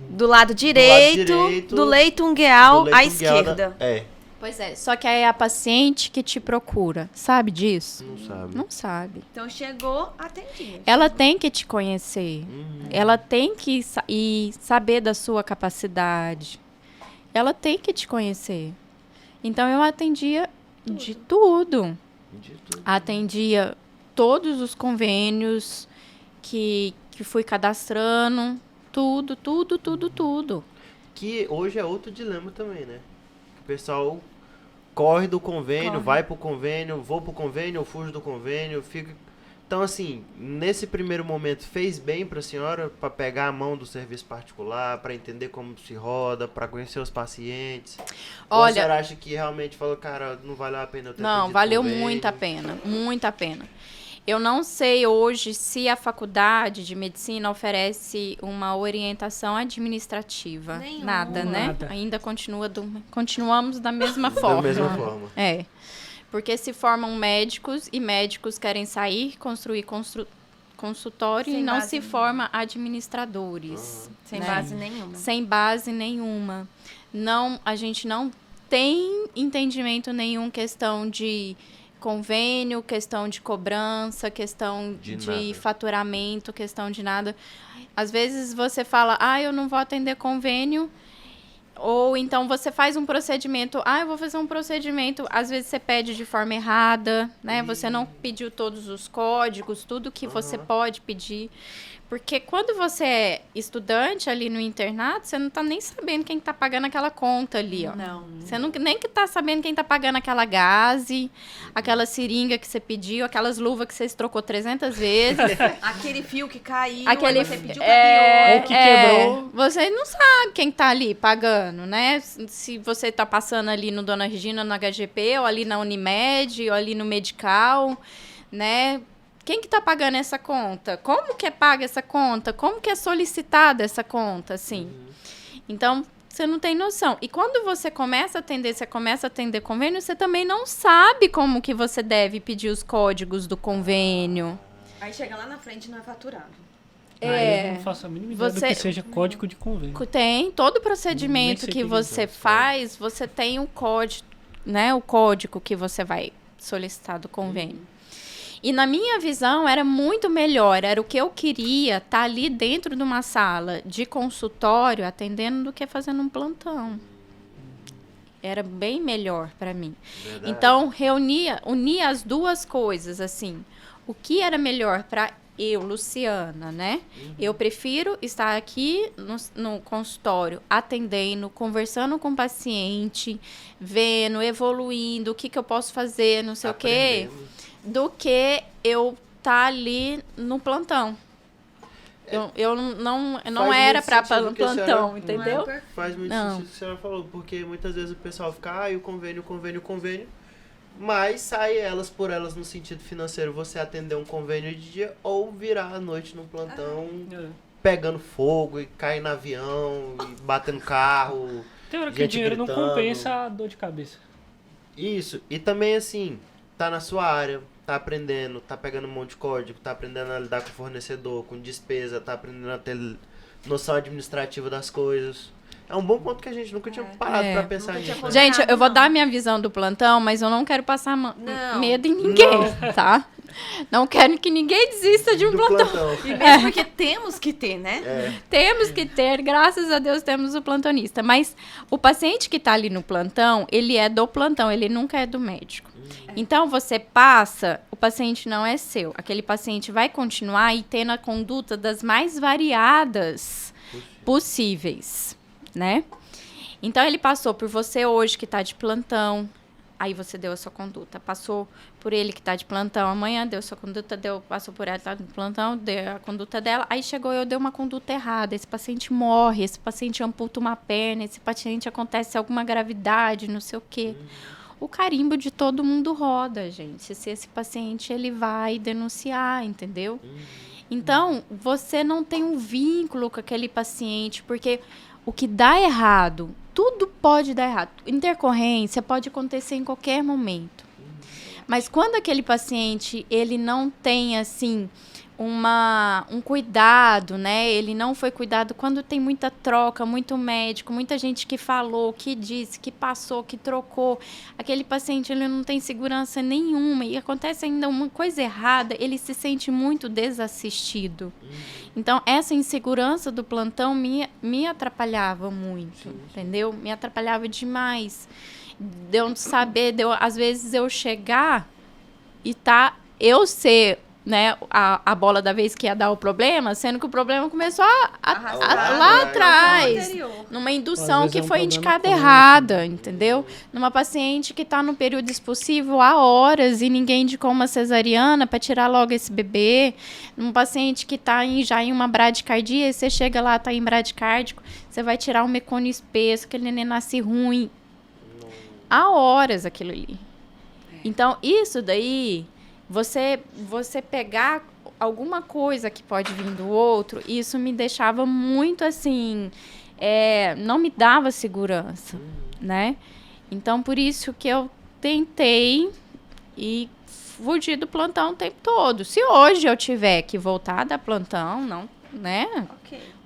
Do lado direito, do leito ungueal do à leito ungueal esquerda. Pois é, só que aí é a paciente que te procura. Sabe disso? Não sabe. Não sabe. Então chegou, atendi. Ela tem que te conhecer. Ela tem que saber da sua capacidade. Ela tem que te conhecer. Então eu atendia de tudo. Atendia todos os convênios que fui cadastrando. Tudo. Que hoje é outro dilema também, né? O pessoal corre do convênio, vai pro convênio, vou pro convênio, eu fujo do convênio, fica Então, assim, nesse primeiro momento, fez bem para a senhora para pegar a mão do serviço particular, para entender como se roda, para conhecer os pacientes? Ou a senhora acha que realmente falou, cara, não valeu a pena eu ter Não, valeu muito a pena, muito a pena. Eu não sei hoje se a faculdade de medicina oferece uma orientação administrativa. Nenhuma. Nada, né? Nada. Ainda continuamos da mesma forma. Da mesma forma. É. Porque se formam médicos e médicos querem sair, construir consultório Sem e não base se nenhuma. forma administradores. Sem né? base nenhuma. Sem base nenhuma. Não, a gente não tem entendimento nenhum questão de convênio, questão de cobrança, questão De de nada. faturamento, questão de nada. Às vezes você fala, eu não vou atender convênio, ou então você faz um procedimento, eu vou fazer um procedimento, às vezes você pede de forma errada, né? Você não pediu todos os códigos, tudo que você pode pedir. Porque quando você é estudante ali no internato, você não tá nem sabendo quem tá pagando aquela conta ali, ó. Não. Você não, nem que tá sabendo quem tá pagando aquela gaze, aquela seringa que você pediu, aquelas luvas que você trocou 300 vezes. Aquele fio que caiu, Aquele aí você pediu pra pior. Ou que quebrou. Você não sabe quem tá ali pagando, né? Se você tá passando ali no Dona Regina, no HGP, ou ali na Unimed, ou ali no Medical, né? Quem que tá pagando essa conta? Como que é paga essa conta? Como que é solicitada essa conta, assim? Então, você não tem noção. E quando você começa a atender convênio, você também não sabe como que você deve pedir os códigos do convênio. Aí chega lá na frente e não é faturado. Aí eu não faço a mínima ideia do Você- que seja código de convênio. Tem todo Nem procedimento sei que que você existe, faz, você tem um código, né? O código que você vai solicitar do convênio. E na minha visão era muito melhor, era o que eu queria estar ali dentro de uma sala de consultório atendendo do que fazendo um plantão. Era bem melhor para mim. Verdade. Então, unia as duas coisas, assim. O que era melhor para eu, Luciana, né? Eu prefiro estar aqui no consultório, atendendo, conversando com o paciente, vendo, evoluindo, o que eu posso fazer, não sei o quê, Aprendendo. do que eu estar ali no plantão. Eu não Faz era muito para sentido o que a senhora- plantão, entendeu? Faz muito Não. sentido o que a senhora falou, porque muitas vezes o pessoal fica, o convênio, mas sai elas por elas no sentido financeiro, você atender um convênio de dia ou virar à noite num plantão pegando fogo e cair no avião e bater no carro. Tem hora que o Gente dinheiro não gritando. compensa a dor de cabeça. Isso, e também assim, tá na sua área, tá aprendendo, tá pegando um monte de código, tá aprendendo a lidar com fornecedor, com despesa, tá aprendendo a ter noção administrativa das coisas. É um bom ponto que a gente nunca tinha parado pra pensar Nunca tinha nisso. né? Gente, eu vou Não. dar a minha visão do plantão, mas eu não quero passar Não. medo em ninguém, tá? Não quero que ninguém desista de um Do plantão. plantão. E mesmo porque temos que ter, né? Temos que ter, graças a Deus, temos o plantonista. Mas o paciente que tá ali no plantão, ele é do plantão, ele nunca é do médico. Então, você passa, o paciente não é seu. Aquele paciente vai continuar e tendo a conduta das mais variadas possíveis, né? Então, ele passou por você hoje, que tá de plantão, aí você deu a sua conduta. Passou por ele que tá de plantão amanhã, deu a sua conduta, passou por ela que tá de plantão, deu a conduta dela, aí chegou eu dei uma conduta errada. Esse paciente morre, esse paciente amputa uma perna, esse paciente acontece alguma gravidade, não sei o quê. O carimbo de todo mundo roda, gente. Se esse paciente ele vai denunciar, entendeu? Então, você não tem um vínculo com aquele paciente, porque o que dá errado, tudo pode dar errado. Intercorrência pode acontecer em qualquer momento. Mas quando aquele paciente, ele não tem, assim, um cuidado, né? Ele não foi cuidado quando tem muita troca, muito médico, muita gente que falou, que disse, que passou, que trocou. Aquele paciente, ele não tem segurança nenhuma e acontece ainda uma coisa errada, ele se sente muito desassistido. Então, essa insegurança do plantão me atrapalhava muito, entendeu? Me atrapalhava demais. De eu saber, às vezes eu chegar e eu ser né, a bola da vez que ia dar o problema, sendo que o problema começou Arrastar. lá atrás, Anterior. numa Às indução vezes que é um foi problema indicada crônico. errada, entendeu? Numa paciente que está no período expulsivo há horas e ninguém indicou uma cesariana para tirar logo esse bebê. Num paciente que está já em uma bradicardia, e você chega lá, está em bradicárdico, você vai tirar um mecônio espesso, aquele neném nasce ruim. Há horas aquilo ali. Então, isso daí, você pegar alguma coisa que pode vir do outro, isso me deixava muito assim, não me dava segurança, né? Então, por isso que eu tentei e fugi do plantão o tempo todo. Se hoje eu tiver que voltar da plantão, não, né?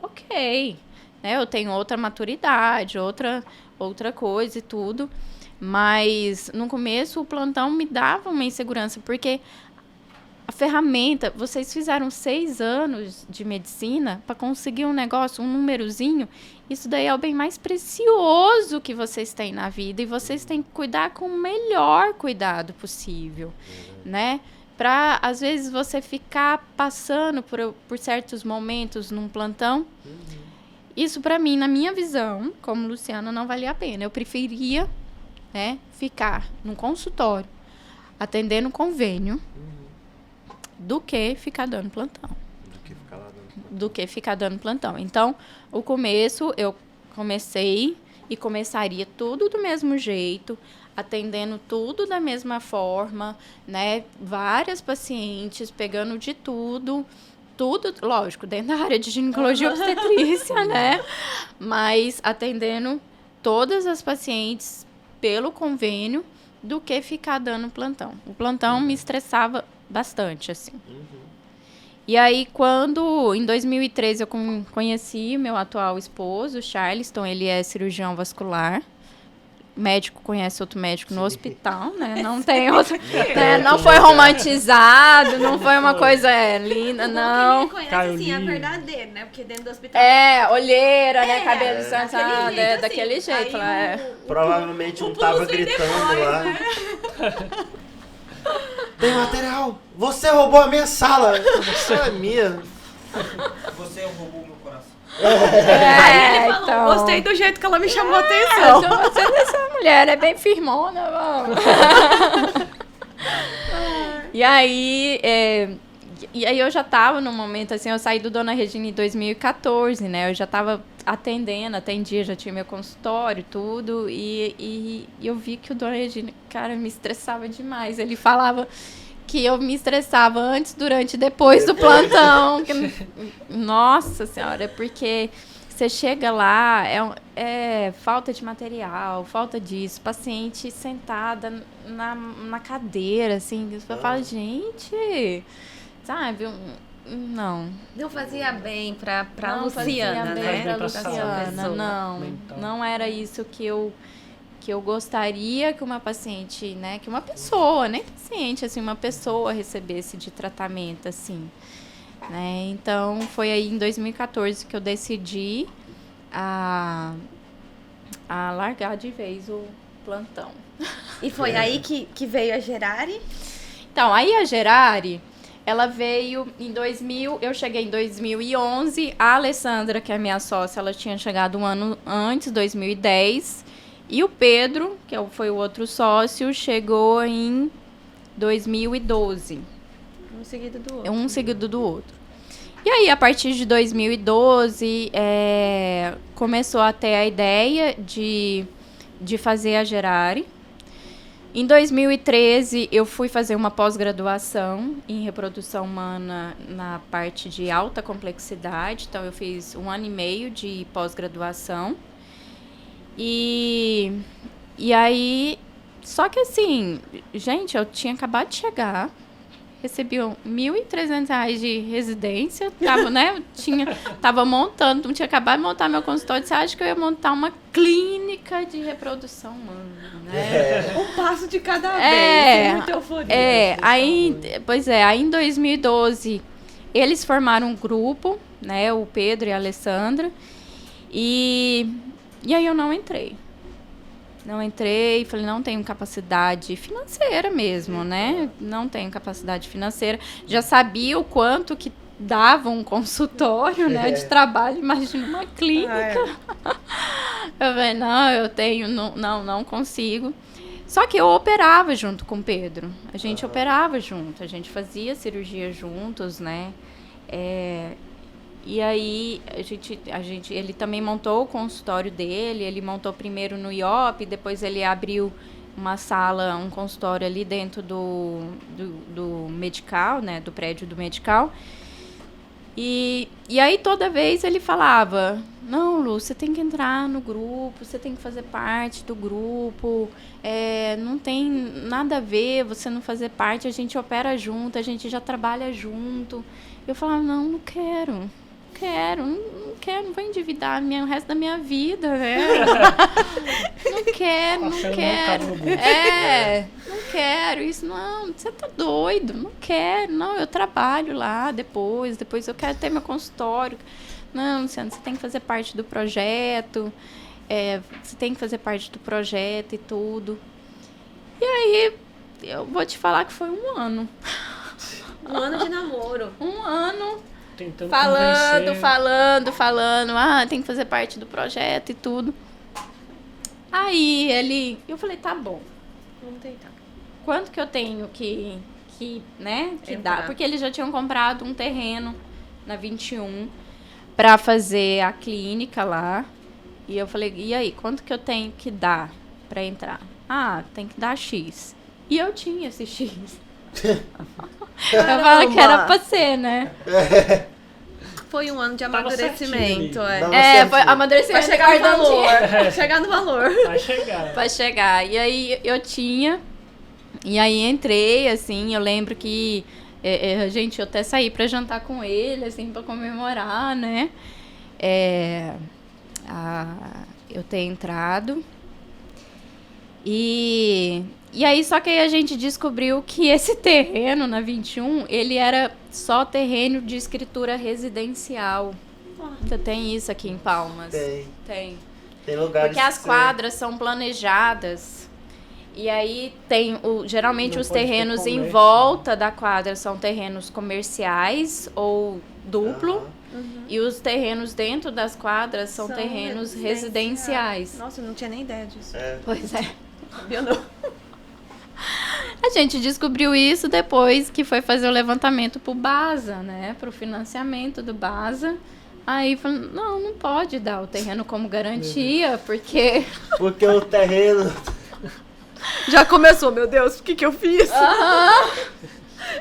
Ok. Né? Eu tenho outra maturidade, outra coisa e tudo. Mas, no começo, o plantão me dava uma insegurança, porque a ferramenta, vocês fizeram 6 anos de medicina para conseguir um negócio, um númerozinho, isso daí é o bem mais precioso que vocês têm na vida, e vocês têm que cuidar com o melhor cuidado possível, né? Para, às vezes, você ficar passando por certos momentos num plantão, isso, para mim, na minha visão, como Luciana, não valia a pena. Eu preferia, né, ficar num consultório, atendendo convênio, do que ficar dando plantão. Do que ficar dando plantão. Então, o começo, eu comecei e começaria tudo do mesmo jeito, atendendo tudo da mesma forma, né? Várias pacientes, pegando de tudo, lógico, dentro da área de ginecologia e obstetrícia, né? Mas atendendo todas as pacientes pelo convênio, do que ficar dando plantão. O plantão me estressava bastante, assim. E aí, quando, em 2013, eu conheci meu atual esposo, o Charleston, ele é cirurgião vascular. Médico conhece outro médico no hospital, né? Não tem outro. Né? Não foi romantizado, não foi uma coisa linda, não. Quem conhece, Caio assim, a Lee. verdadeira, né? Porque dentro do hospital... Olheira, né? Cabelo daquele jeito, daquele assim. jeito. Aí Provavelmente não o tava pulso vem gritando depois, lá. né? Tem material! Você roubou a minha sala! Isso é minha. Você roubou meu coração. Aí ele falou, então. gostei do jeito que ela me chamou a atenção. Essa mulher é bem firmona, vamos. E aí, eu já tava num momento assim, eu saí do Dona Regina em 2014, né? Eu já tava atendia, já tinha meu consultório, tudo, e eu vi que o Dona Regina, cara, me estressava demais. Ele falava que eu me estressava antes, durante e depois do plantão. Nossa Senhora, porque você chega lá, é falta de material, falta disso, paciente sentada na cadeira, assim, você fala, gente, sabe, não. Não fazia bem pra Não Luciana, fazia bem né? pra Pra Luciana, pessoa. não era isso que eu gostaria que uma paciente, né, que uma pessoa, nem paciente, assim, uma pessoa recebesse de tratamento, assim, né? Então, foi aí em 2014 que eu decidi a largar de vez o plantão. E foi aí que veio a Gerari? Então, aí a Gerari, ela veio em 2000, eu cheguei em 2011, a Alessandra, que é minha sócia, ela tinha chegado um ano antes, 2010, e o Pedro, que foi o outro sócio, chegou em 2012. Um seguido do outro. Um seguido do outro. E aí, a partir de 2012, começou a ter a ideia de fazer a Gerari. Em 2013, eu fui fazer uma pós-graduação em reprodução humana na parte de alta complexidade. Então, eu fiz 1 ano e meio de pós-graduação. E aí, só que assim, gente, eu tinha acabado de chegar, recebi R$1.300 de residência, tava montando, tinha acabado de montar meu consultório. Você acha que eu ia montar uma clínica de reprodução humana, né? Um passo de cada vez, muita euforia. Aí em 2012, eles formaram um grupo, né, o Pedro e a Alessandra, e aí eu não entrei. Não entrei, falei, não tenho capacidade financeira mesmo, né? Não tenho capacidade financeira. Já sabia o quanto que dava um consultório, né, de trabalho, imagina uma clínica. Eu falei, não consigo. Só que eu operava junto com o Pedro. A gente operava junto, a gente fazia cirurgia juntos, né? E aí, ele também montou o consultório dele, ele montou primeiro no IOP, depois ele abriu uma sala, um consultório ali dentro do medical, né, do prédio do medical. E aí toda vez ele falava, não, Lu, você tem que entrar no grupo, você tem que fazer parte do grupo, não tem nada a ver você não fazer parte, a gente opera junto, a gente já trabalha junto. Eu falava, não quero, não vou endividar o resto da minha vida, né? Não quero. Não quero isso, não, você tá doido, não quero, não, eu trabalho lá depois eu quero ter meu consultório. Não, Luciano, você tem que fazer parte do projeto, você tem que fazer parte do projeto e tudo. E aí, eu vou te falar que foi um ano. Um ano de namoro. Um ano. Tentando falando, tem que fazer parte do projeto e tudo. Aí eu falei, tá bom. Vamos tentar. Quanto que eu tenho que dar? Porque eles já tinham comprado um terreno na 21 para fazer a clínica lá. E eu falei, e aí, quanto que eu tenho que dar para entrar? Tem que dar X. E eu tinha esse X. Eu falei que era pra ser, né? Foi um ano de amadurecimento. Foi amadurecimento. Pra chegar no valor. Chegar no valor. Vai chegar. E aí eu tinha. E aí entrei, assim, eu lembro que eu até saí pra jantar com ele, assim, pra comemorar, né? Eu ter entrado. E aí, só que aí a gente descobriu que esse terreno na 21, ele era só terreno de escritura residencial. Você tem isso aqui em Palmas? Tem. Tem lugares. Porque as quadras são planejadas. E aí geralmente os terrenos em volta da quadra são terrenos comerciais ou duplo. E os terrenos dentro das quadras são terrenos residenciais. Nossa, eu não tinha nem ideia disso. Pois é. Sabia não. A gente descobriu isso depois que foi fazer o levantamento pro BASA, né? Pro financiamento do BASA. Aí falou, não pode dar o terreno como garantia, porque... Porque o terreno... Já começou, meu Deus, o que eu fiz?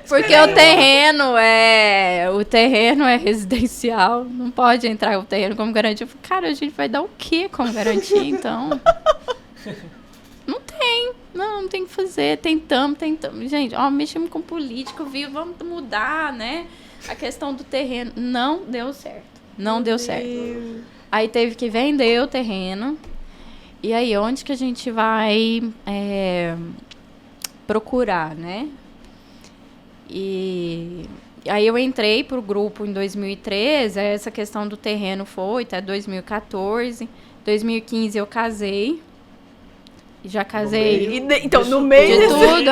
Porque o terreno é residencial, não pode entrar o terreno como garantia. Eu falei, cara, a gente vai dar o quê como garantia, então? Não tem que fazer, tentamos. Gente, mexemos com política, vamos mudar, né? A questão do terreno não deu certo. Aí teve que vender o terreno. E aí, onde que a gente vai procurar, né? E aí eu entrei pro grupo em 2013, essa questão do terreno foi até 2014. 2015 eu casei. Já casei. Então, no meio de tudo,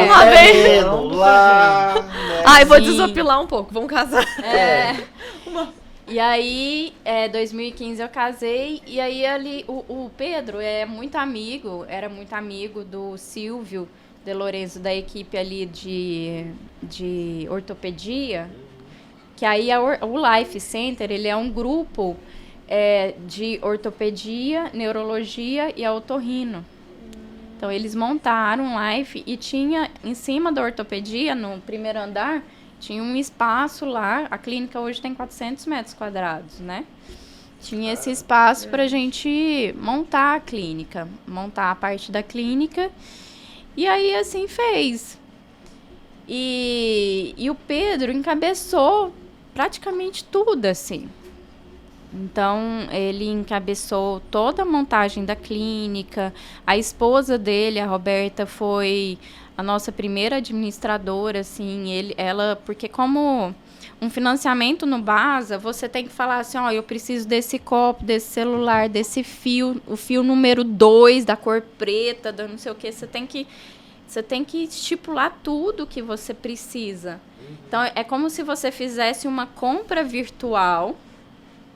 uma vez. Lá, né? Vou desopilar um pouco, vamos casar. E aí, 2015 eu casei, e aí ali, o Pedro era muito amigo do Silvio De Lorenzo, da equipe ali de ortopedia, que aí o Life Center, ele é um grupo de ortopedia, neurologia e otorrino. Então, eles montaram um Life e tinha, em cima da ortopedia, no primeiro andar, tinha um espaço lá, a clínica hoje tem 400 metros quadrados, né? Tinha esse espaço para a gente montar a clínica, montar a parte da clínica, e aí assim fez. E o Pedro encabeçou praticamente tudo, assim. Então, ele encabeçou toda a montagem da clínica, a esposa dele, a Roberta, foi a nossa primeira administradora, assim, ela, porque como um financiamento no Basa, você tem que falar assim, ó, eu preciso desse copo, desse celular, desse fio, o fio número 2, da cor preta, da não sei o quê, você tem que estipular tudo que você precisa. Então, é como se você fizesse uma compra virtual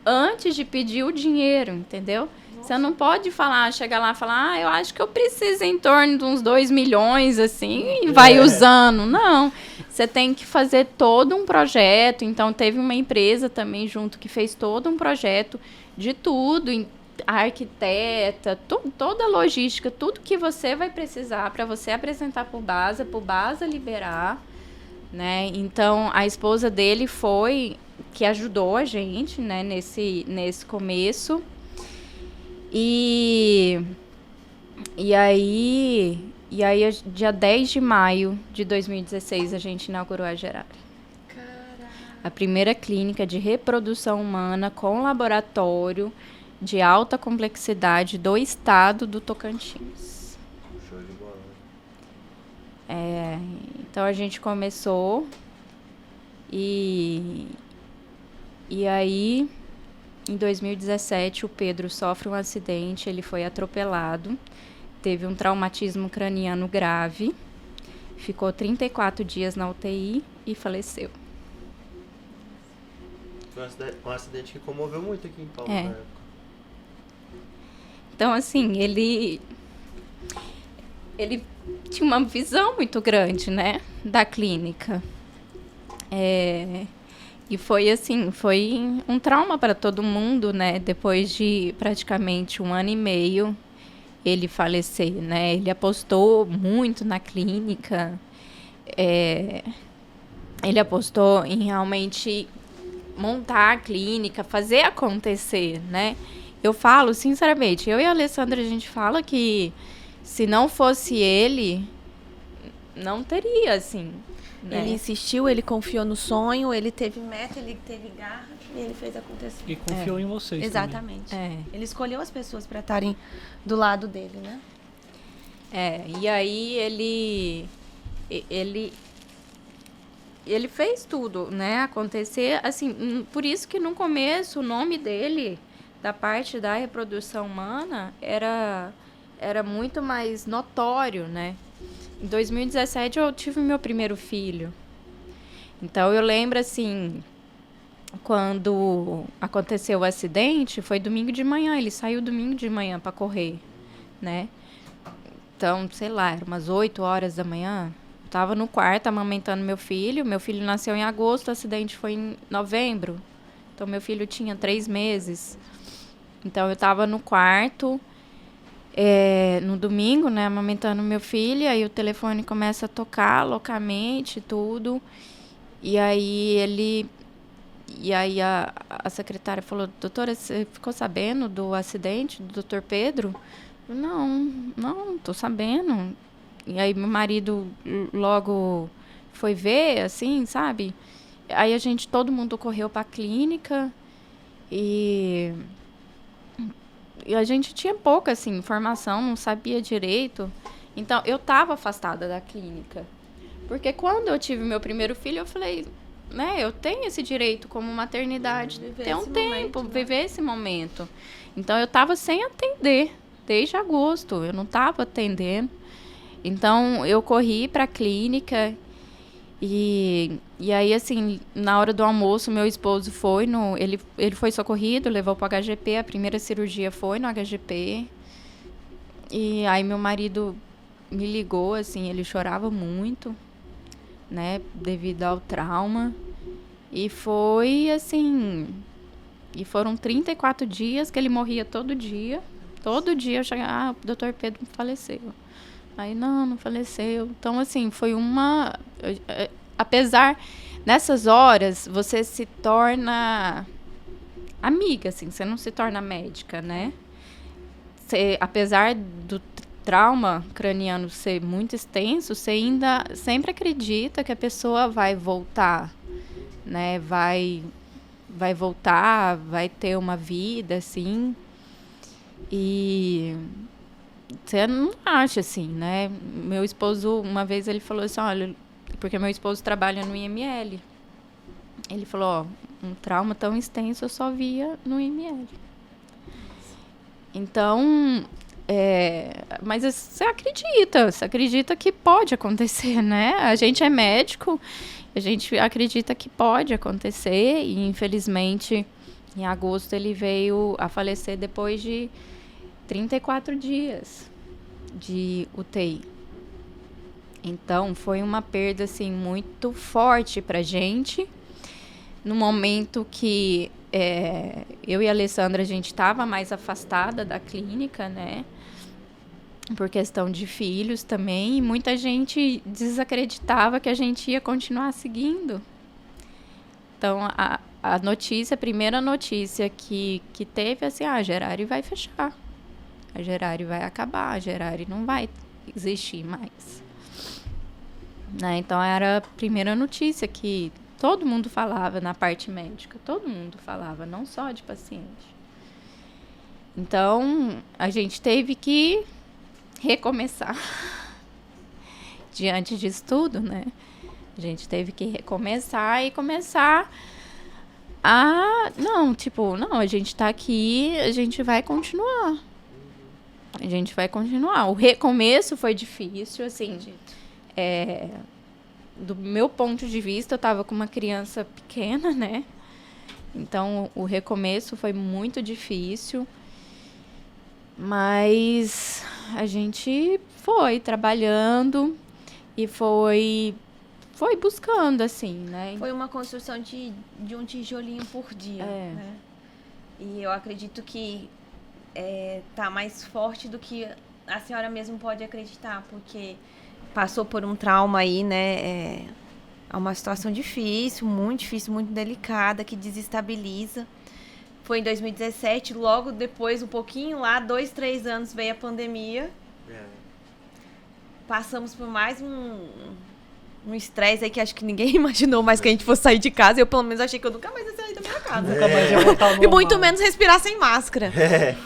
antes de pedir o dinheiro, entendeu? Você não pode chegar lá e falar, eu acho que eu preciso em torno de uns 2 milhões, assim, e vai usando. Não, você tem que fazer todo um projeto. Então, teve uma empresa também junto que fez todo um projeto de tudo, a arquiteta, toda a logística, tudo que você vai precisar para você apresentar para o Basa liberar, né? Então, a esposa dele foi que ajudou a gente, né, nesse começo. E aí, dia 10 de maio de 2016, a gente inaugurou a Gerari. A primeira clínica de reprodução humana com laboratório de alta complexidade do estado do Tocantins. Show de bola. Então, a gente começou e aí... Em 2017, o Pedro sofre um acidente, ele foi atropelado, teve um traumatismo craniano grave, ficou 34 dias na UTI e faleceu. Foi um acidente que comoveu muito aqui em Palma na época. Então, assim, ele tinha uma visão muito grande, né, da clínica. E foi assim, foi um trauma para todo mundo, né? Depois de praticamente 1 ano e meio, ele falecer, né? Ele apostou muito na clínica, ele apostou em realmente montar a clínica, fazer acontecer, né? Eu falo, sinceramente, eu e a Alessandra, a gente fala que se não fosse ele, não teria, assim... Ele insistiu, ele confiou no sonho, ele teve meta, ele teve garra e ele fez acontecer. E confiou em vocês. Exatamente. também. Ele escolheu as pessoas para estarem do lado dele, né? E aí ele fez tudo, né, acontecer, assim, por isso que no começo o nome dele, da parte da reprodução humana, era muito mais notório, né? Em 2017 eu tive meu primeiro filho. Então eu lembro assim, quando aconteceu o acidente, foi domingo de manhã, ele saiu domingo de manhã para correr, né? Então, sei lá, eram umas 8 horas da manhã. Eu tava no quarto amamentando meu filho nasceu em agosto, o acidente foi em novembro. Então meu filho tinha 3 meses. Então eu tava no quarto, no domingo, né, amamentando meu filho, aí o telefone começa a tocar loucamente, tudo. E aí a secretária falou, doutora, você ficou sabendo do acidente do doutor Pedro? Não, tô sabendo. E aí meu marido logo foi ver, assim, sabe? Aí todo mundo correu pra clínica e a gente tinha pouca, assim, informação, não sabia direito. Então, eu estava afastada da clínica. Porque quando eu tive meu primeiro filho, eu falei, né, eu tenho esse direito como maternidade, ter um tempo, viver esse momento. Então, eu estava sem atender, desde agosto, eu não estava atendendo. Então, eu corri para a clínica e aí, assim, na hora do almoço, meu esposo foi ele foi socorrido, levou para o HGP, a primeira cirurgia foi no HGP. E aí meu marido me ligou, assim, ele chorava muito, né, devido ao trauma. E foi, assim, foram 34 dias que ele morria todo dia. Todo dia eu chegava, o doutor Pedro faleceu. Aí, não faleceu. Então, assim, foi apesar, nessas horas, você se torna amiga, assim, você não se torna médica, né? Apesar do trauma craniano ser muito extenso, você ainda sempre acredita que a pessoa vai voltar, né? Vai voltar, vai ter uma vida, assim. você não acha assim, né? Meu esposo, uma vez ele falou assim, olha, porque meu esposo trabalha no IML. Ele falou, ó, um trauma tão extenso eu só via no IML. Então, mas você acredita que pode acontecer, né? A gente é médico, a gente acredita que pode acontecer e, infelizmente, em agosto ele veio a falecer depois de 34 dias de UTI. Então, foi uma perda, assim, muito forte pra gente, no momento que eu e a Alessandra, a gente estava mais afastada da clínica, né? Por questão de filhos também. E muita gente desacreditava que a gente ia continuar seguindo. Então, a primeira notícia que teve, assim, a Gerari vai fechar. A Gerari vai acabar, a Gerari não vai existir mais. Né? Então, era a primeira notícia que todo mundo falava na parte médica. Todo mundo falava, não só de paciente. Então, a gente teve que recomeçar. Diante disso tudo, né? A gente teve que recomeçar e começar a... Não, a gente tá aqui, a gente vai continuar. A gente vai continuar. O recomeço foi difícil, assim... do meu ponto de vista, eu estava com uma criança pequena, né? Então, o recomeço foi muito difícil. Mas a gente foi trabalhando e foi buscando, assim, né? Foi uma construção de um tijolinho por dia, né? E eu acredito que tá mais forte do que a senhora mesmo pode acreditar, porque passou por um trauma aí, né? É uma situação difícil, muito delicada, que desestabiliza. Foi em 2017, logo depois, um pouquinho lá, 2, 3 anos, veio a pandemia. Passamos por mais um estresse aí que acho que ninguém imaginou mais que a gente fosse sair de casa. Eu, pelo menos, achei que eu nunca mais ia sair da minha casa. Nunca mais ia voltar ao E muito normal. menos respirar sem máscara.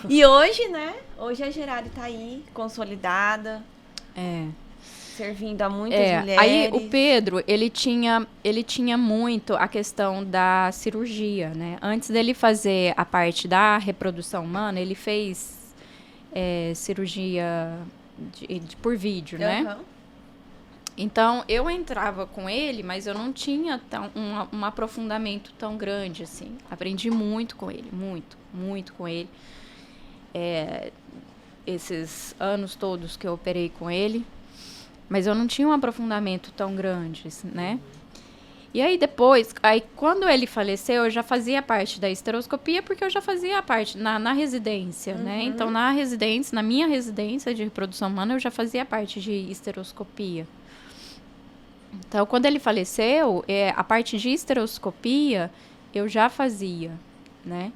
E hoje, né? Hoje a Gerari tá aí, consolidada. Servindo a muitas mulheres. Aí o Pedro, ele tinha muito a questão da cirurgia, né? Antes dele fazer a parte da reprodução humana, ele fez cirurgia por vídeo, né? Então, eu entrava com ele, mas eu não tinha um aprofundamento tão grande, assim. Aprendi muito com ele, muito com ele. Esses anos todos que eu operei com ele. Mas eu não tinha um aprofundamento tão grande, né? E aí depois, quando ele faleceu, eu já fazia parte da esteroscopia, porque eu já fazia parte na residência, né? Então, na minha residência de reprodução humana, eu já fazia parte de esteroscopia. Então, quando ele faleceu, a parte de esteroscopia eu já fazia, né?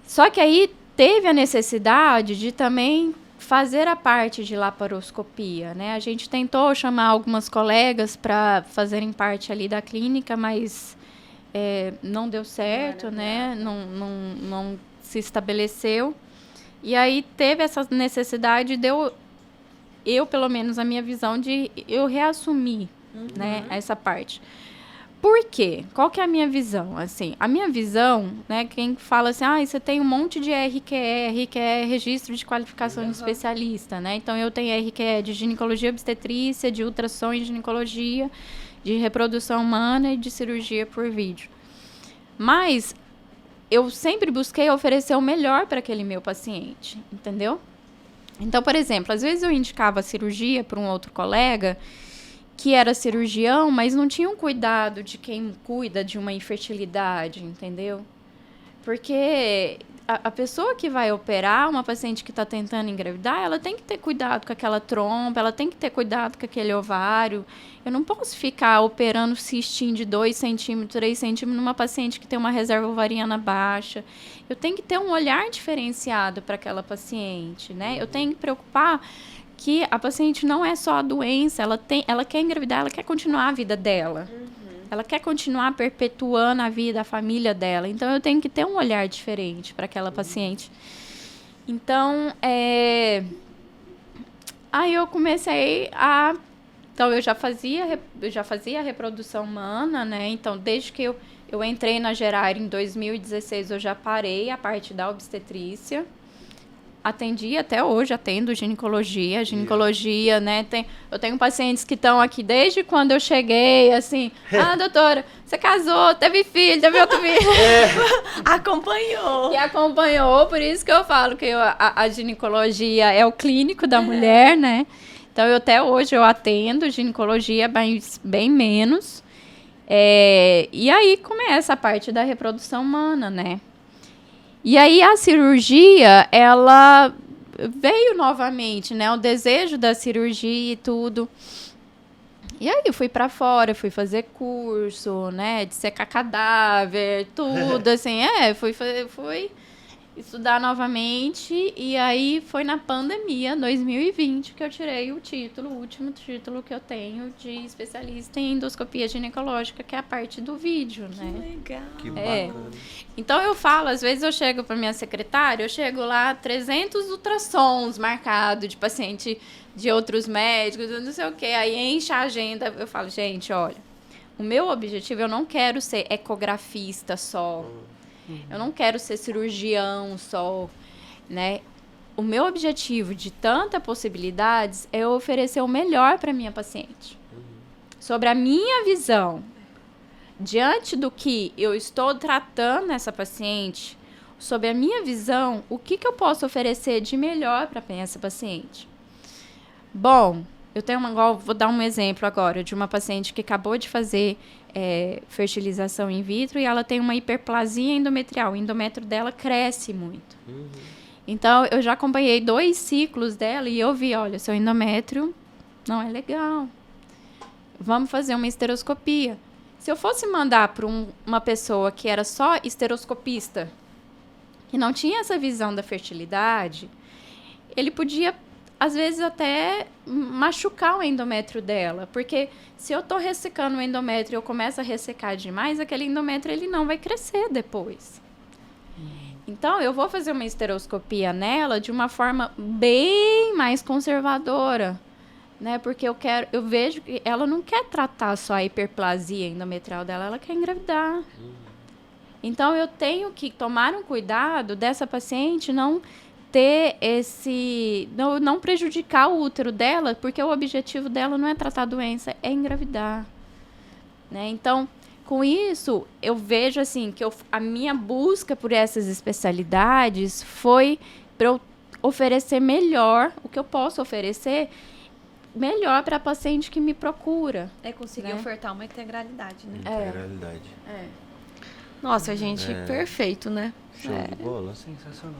Só que aí teve a necessidade de também fazer a parte de laparoscopia, né? A gente tentou chamar algumas colegas para fazerem parte ali da clínica, mas não deu certo, né? Não se estabeleceu. E aí teve essa necessidade de eu, pelo menos, a minha visão de eu reassumir, né, essa parte. Por quê? Qual que é a minha visão? Assim, a minha visão, né, quem fala assim, você tem um monte de RQE, que é Registro de Qualificação de Especialista, né? Então, eu tenho RQE de ginecologia e obstetrícia, de ultrassom e ginecologia, de reprodução humana e de cirurgia por vídeo. Mas eu sempre busquei oferecer o melhor para aquele meu paciente, entendeu? Então, por exemplo, às vezes eu indicava a cirurgia para um outro colega que era cirurgião, mas não tinha um cuidado de quem cuida de uma infertilidade, entendeu? Porque a pessoa que vai operar, uma paciente que está tentando engravidar, ela tem que ter cuidado com aquela trompa, ela tem que ter cuidado com aquele ovário. Eu não posso ficar operando cistinho de 2 centímetros, 3 centímetros numa paciente que tem uma reserva ovariana baixa. Eu tenho que ter um olhar diferenciado para aquela paciente, né? Eu tenho que preocupar que a paciente não é só a doença, ela quer engravidar, ela quer continuar a vida dela. Ela quer continuar perpetuando a vida, a família dela. Então, eu tenho que ter um olhar diferente para aquela paciente. Então, Aí eu comecei a... Então, eu já fazia a reprodução humana, né? Então, desde que eu entrei na Gerar em 2016, eu já parei a parte da obstetrícia. Atendi até hoje, atendo ginecologia, né? Eu tenho pacientes que estão aqui desde quando eu cheguei, assim, doutora, você casou, teve filho, teve outro filho. Acompanhou. E acompanhou, por isso que eu falo que a ginecologia é o clínico da mulher, né? Então, até hoje eu atendo ginecologia, mas bem menos. E aí começa a parte da reprodução humana, né? E aí a cirurgia, ela veio novamente, né? O desejo da cirurgia e tudo. E aí eu fui pra fora, fui fazer curso, né? De secar cadáver, tudo, assim. Fui estudar novamente. E aí foi na pandemia, 2020, que eu tirei o último título que eu tenho de especialista em endoscopia ginecológica, que é a parte do vídeo, né? Que legal. Que bacana. Então eu falo, às vezes eu chego para minha secretária, eu chego lá 300 ultrassons marcados de paciente de outros médicos, não sei o quê, aí enche a agenda, eu falo, gente, olha, o meu objetivo, eu não quero ser ecografista só, eu não quero ser cirurgião só, né? O meu objetivo de tantas possibilidades é oferecer o melhor para minha paciente. Sobre a minha visão, diante do que eu estou tratando essa paciente, sobre a minha visão, o que eu posso oferecer de melhor para essa paciente? Bom, vou dar um exemplo agora de uma paciente que acabou de fazer fertilização in vitro e ela tem uma hiperplasia endometrial. O endométrio dela cresce muito. Então, eu já acompanhei 2 ciclos dela e eu vi, olha, seu endométrio não é legal. Vamos fazer uma esteroscopia. Se eu fosse mandar para uma pessoa que era só esteroscopista, que não tinha essa visão da fertilidade, ele podia, às vezes, até machucar o endométrio dela. Porque se eu estou ressecando o endométrio e eu começo a ressecar demais, aquele endométrio ele não vai crescer depois. Então, eu vou fazer uma esteroscopia nela de uma forma bem mais conservadora, né? Porque eu vejo que ela não quer tratar só a hiperplasia endometrial dela, ela quer engravidar. Então, eu tenho que tomar um cuidado dessa paciente não ter não prejudicar o útero dela, porque o objetivo dela não é tratar a doença, é engravidar, né? Então, com isso, eu vejo assim que a minha busca por essas especialidades foi para eu oferecer melhor, o que eu posso oferecer melhor para a paciente que me procura. É conseguir, né, ofertar uma integralidade, né? Integralidade. Nossa, gente, perfeito, né? Show de bola. Sensacional.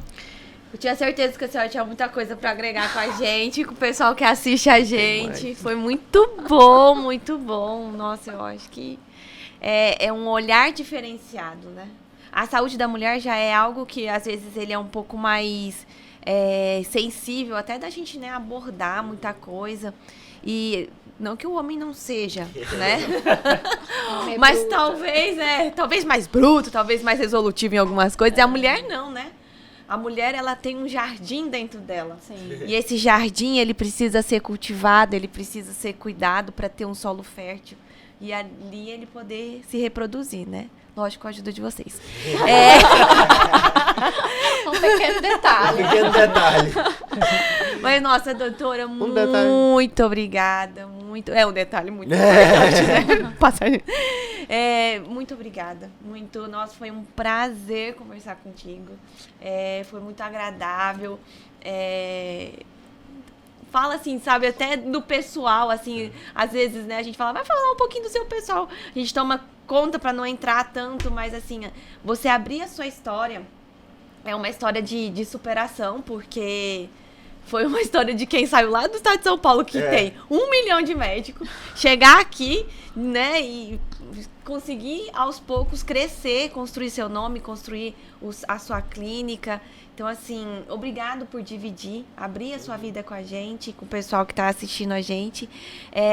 Eu tinha certeza que a senhora tinha muita coisa pra agregar com a gente, com o pessoal que assiste a gente. Foi muito bom, muito bom. Nossa, eu acho que é um olhar diferenciado, né? A saúde da mulher já é algo que, às vezes, ele é um pouco mais sensível, até da gente, né, abordar muita coisa. E não que o homem não seja, né? Mas talvez mais bruto, talvez mais resolutivo em algumas coisas. E a mulher não, né? A mulher, ela tem um jardim dentro dela. Sim. E esse jardim, ele precisa ser cultivado, ele precisa ser cuidado para ter um solo fértil. E ali ele poder se reproduzir, né? Lógico, com a ajuda de vocês. Um pequeno detalhe. Mas, nossa, doutora, muito obrigada. É um detalhe muito importante, né? Muito obrigada. Nossa, foi um prazer conversar contigo. Foi muito agradável. Fala assim, sabe, até do pessoal, assim, às vezes, né, a gente fala, vai falar um pouquinho do seu pessoal. A gente toma conta pra não entrar tanto, mas assim, você abrir a sua história é uma história de superação, porque foi uma história de quem saiu lá do estado de São Paulo, que tem 1 milhão de médicos, chegar aqui, né, e conseguir aos poucos crescer, construir seu nome, construir a sua clínica. Então, assim, obrigado por dividir, abrir a sua vida com a gente, com o pessoal que está assistindo a gente.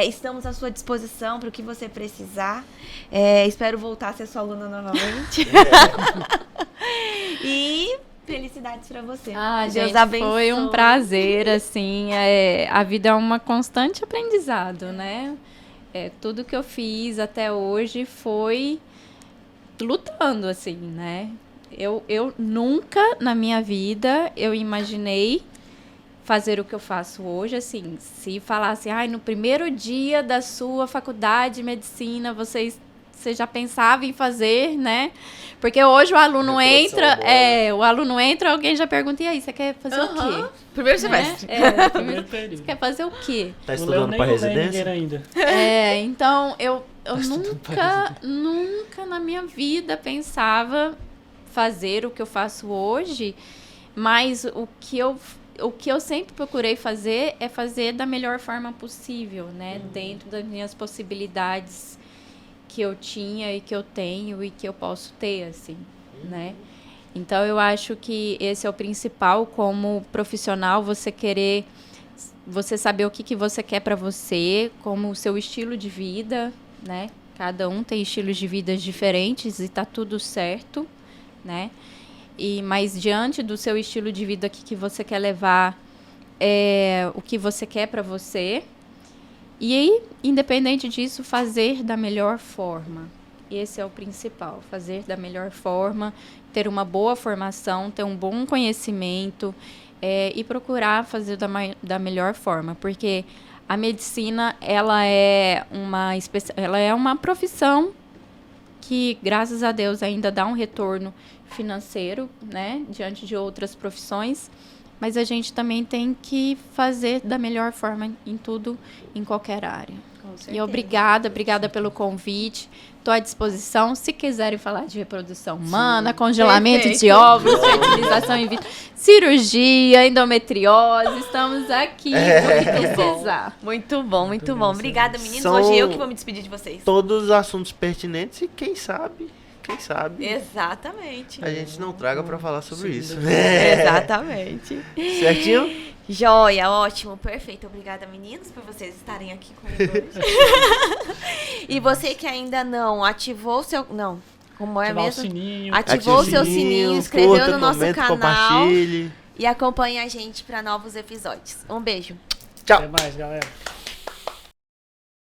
Estamos à sua disposição para o que você precisar. Espero voltar a ser sua aluna novamente. E Felicidades pra você. Ah, Deus gente, abençoe. foi um prazer, assim, a vida é uma constante aprendizado, né? Tudo que eu fiz até hoje foi lutando, assim, né? Eu nunca na minha vida eu imaginei fazer o que eu faço hoje, assim, se falasse, no primeiro dia da sua faculdade de medicina, você já pensava em fazer, né? Porque hoje o aluno entra, alguém já pergunta, e aí, você quer fazer o quê? Primeiro semestre. Primeiro período. Você quer fazer o quê? Tá Não leu estudando nem pra o residência? Leninger ainda. Então, eu estudando pra nunca na minha vida pensava fazer o que eu faço hoje, mas o que eu sempre procurei fazer é fazer da melhor forma possível, né? Dentro das minhas possibilidades que eu tinha e que eu tenho e que eu posso ter, assim, né? Então, eu acho que esse é o principal como profissional, você saber o que você quer para você, como o seu estilo de vida, né? Cada um tem estilos de vida diferentes e tá tudo certo, né? Mas diante do seu estilo de vida, o que você quer levar, o que você quer para você. E aí, independente disso, fazer da melhor forma. Esse é o principal, fazer da melhor forma, ter uma boa formação, ter um bom conhecimento e procurar fazer da melhor forma. Porque a medicina, ela é uma profissão que, graças a Deus, ainda dá um retorno financeiro, né, diante de outras profissões, mas a gente também tem que fazer da melhor forma em tudo, em qualquer área. E obrigada pelo convite. Estou à disposição. Se quiserem falar de reprodução humana, congelamento de óvulos, fertilização in vitro, cirurgia, endometriose, estamos aqui para precisar. Muito bom, muito bom. Obrigada, meninos. São Hoje eu que vou me despedir de vocês. Todos os assuntos pertinentes e quem sabe, Exatamente. a gente não traga pra falar sobre Sim, isso. Exatamente. Certinho? Joia, ótimo, perfeito. Obrigada, meninos, por vocês estarem aqui comigo hoje. E você que ainda não ativou o seu... Não, como é Ativar mesmo? o sininho. Ativou o seu sininho, inscreveu curta, no nosso comente, canal compartilhe. e acompanha a gente para novos episódios. Um beijo. Tchau. Até mais, galera.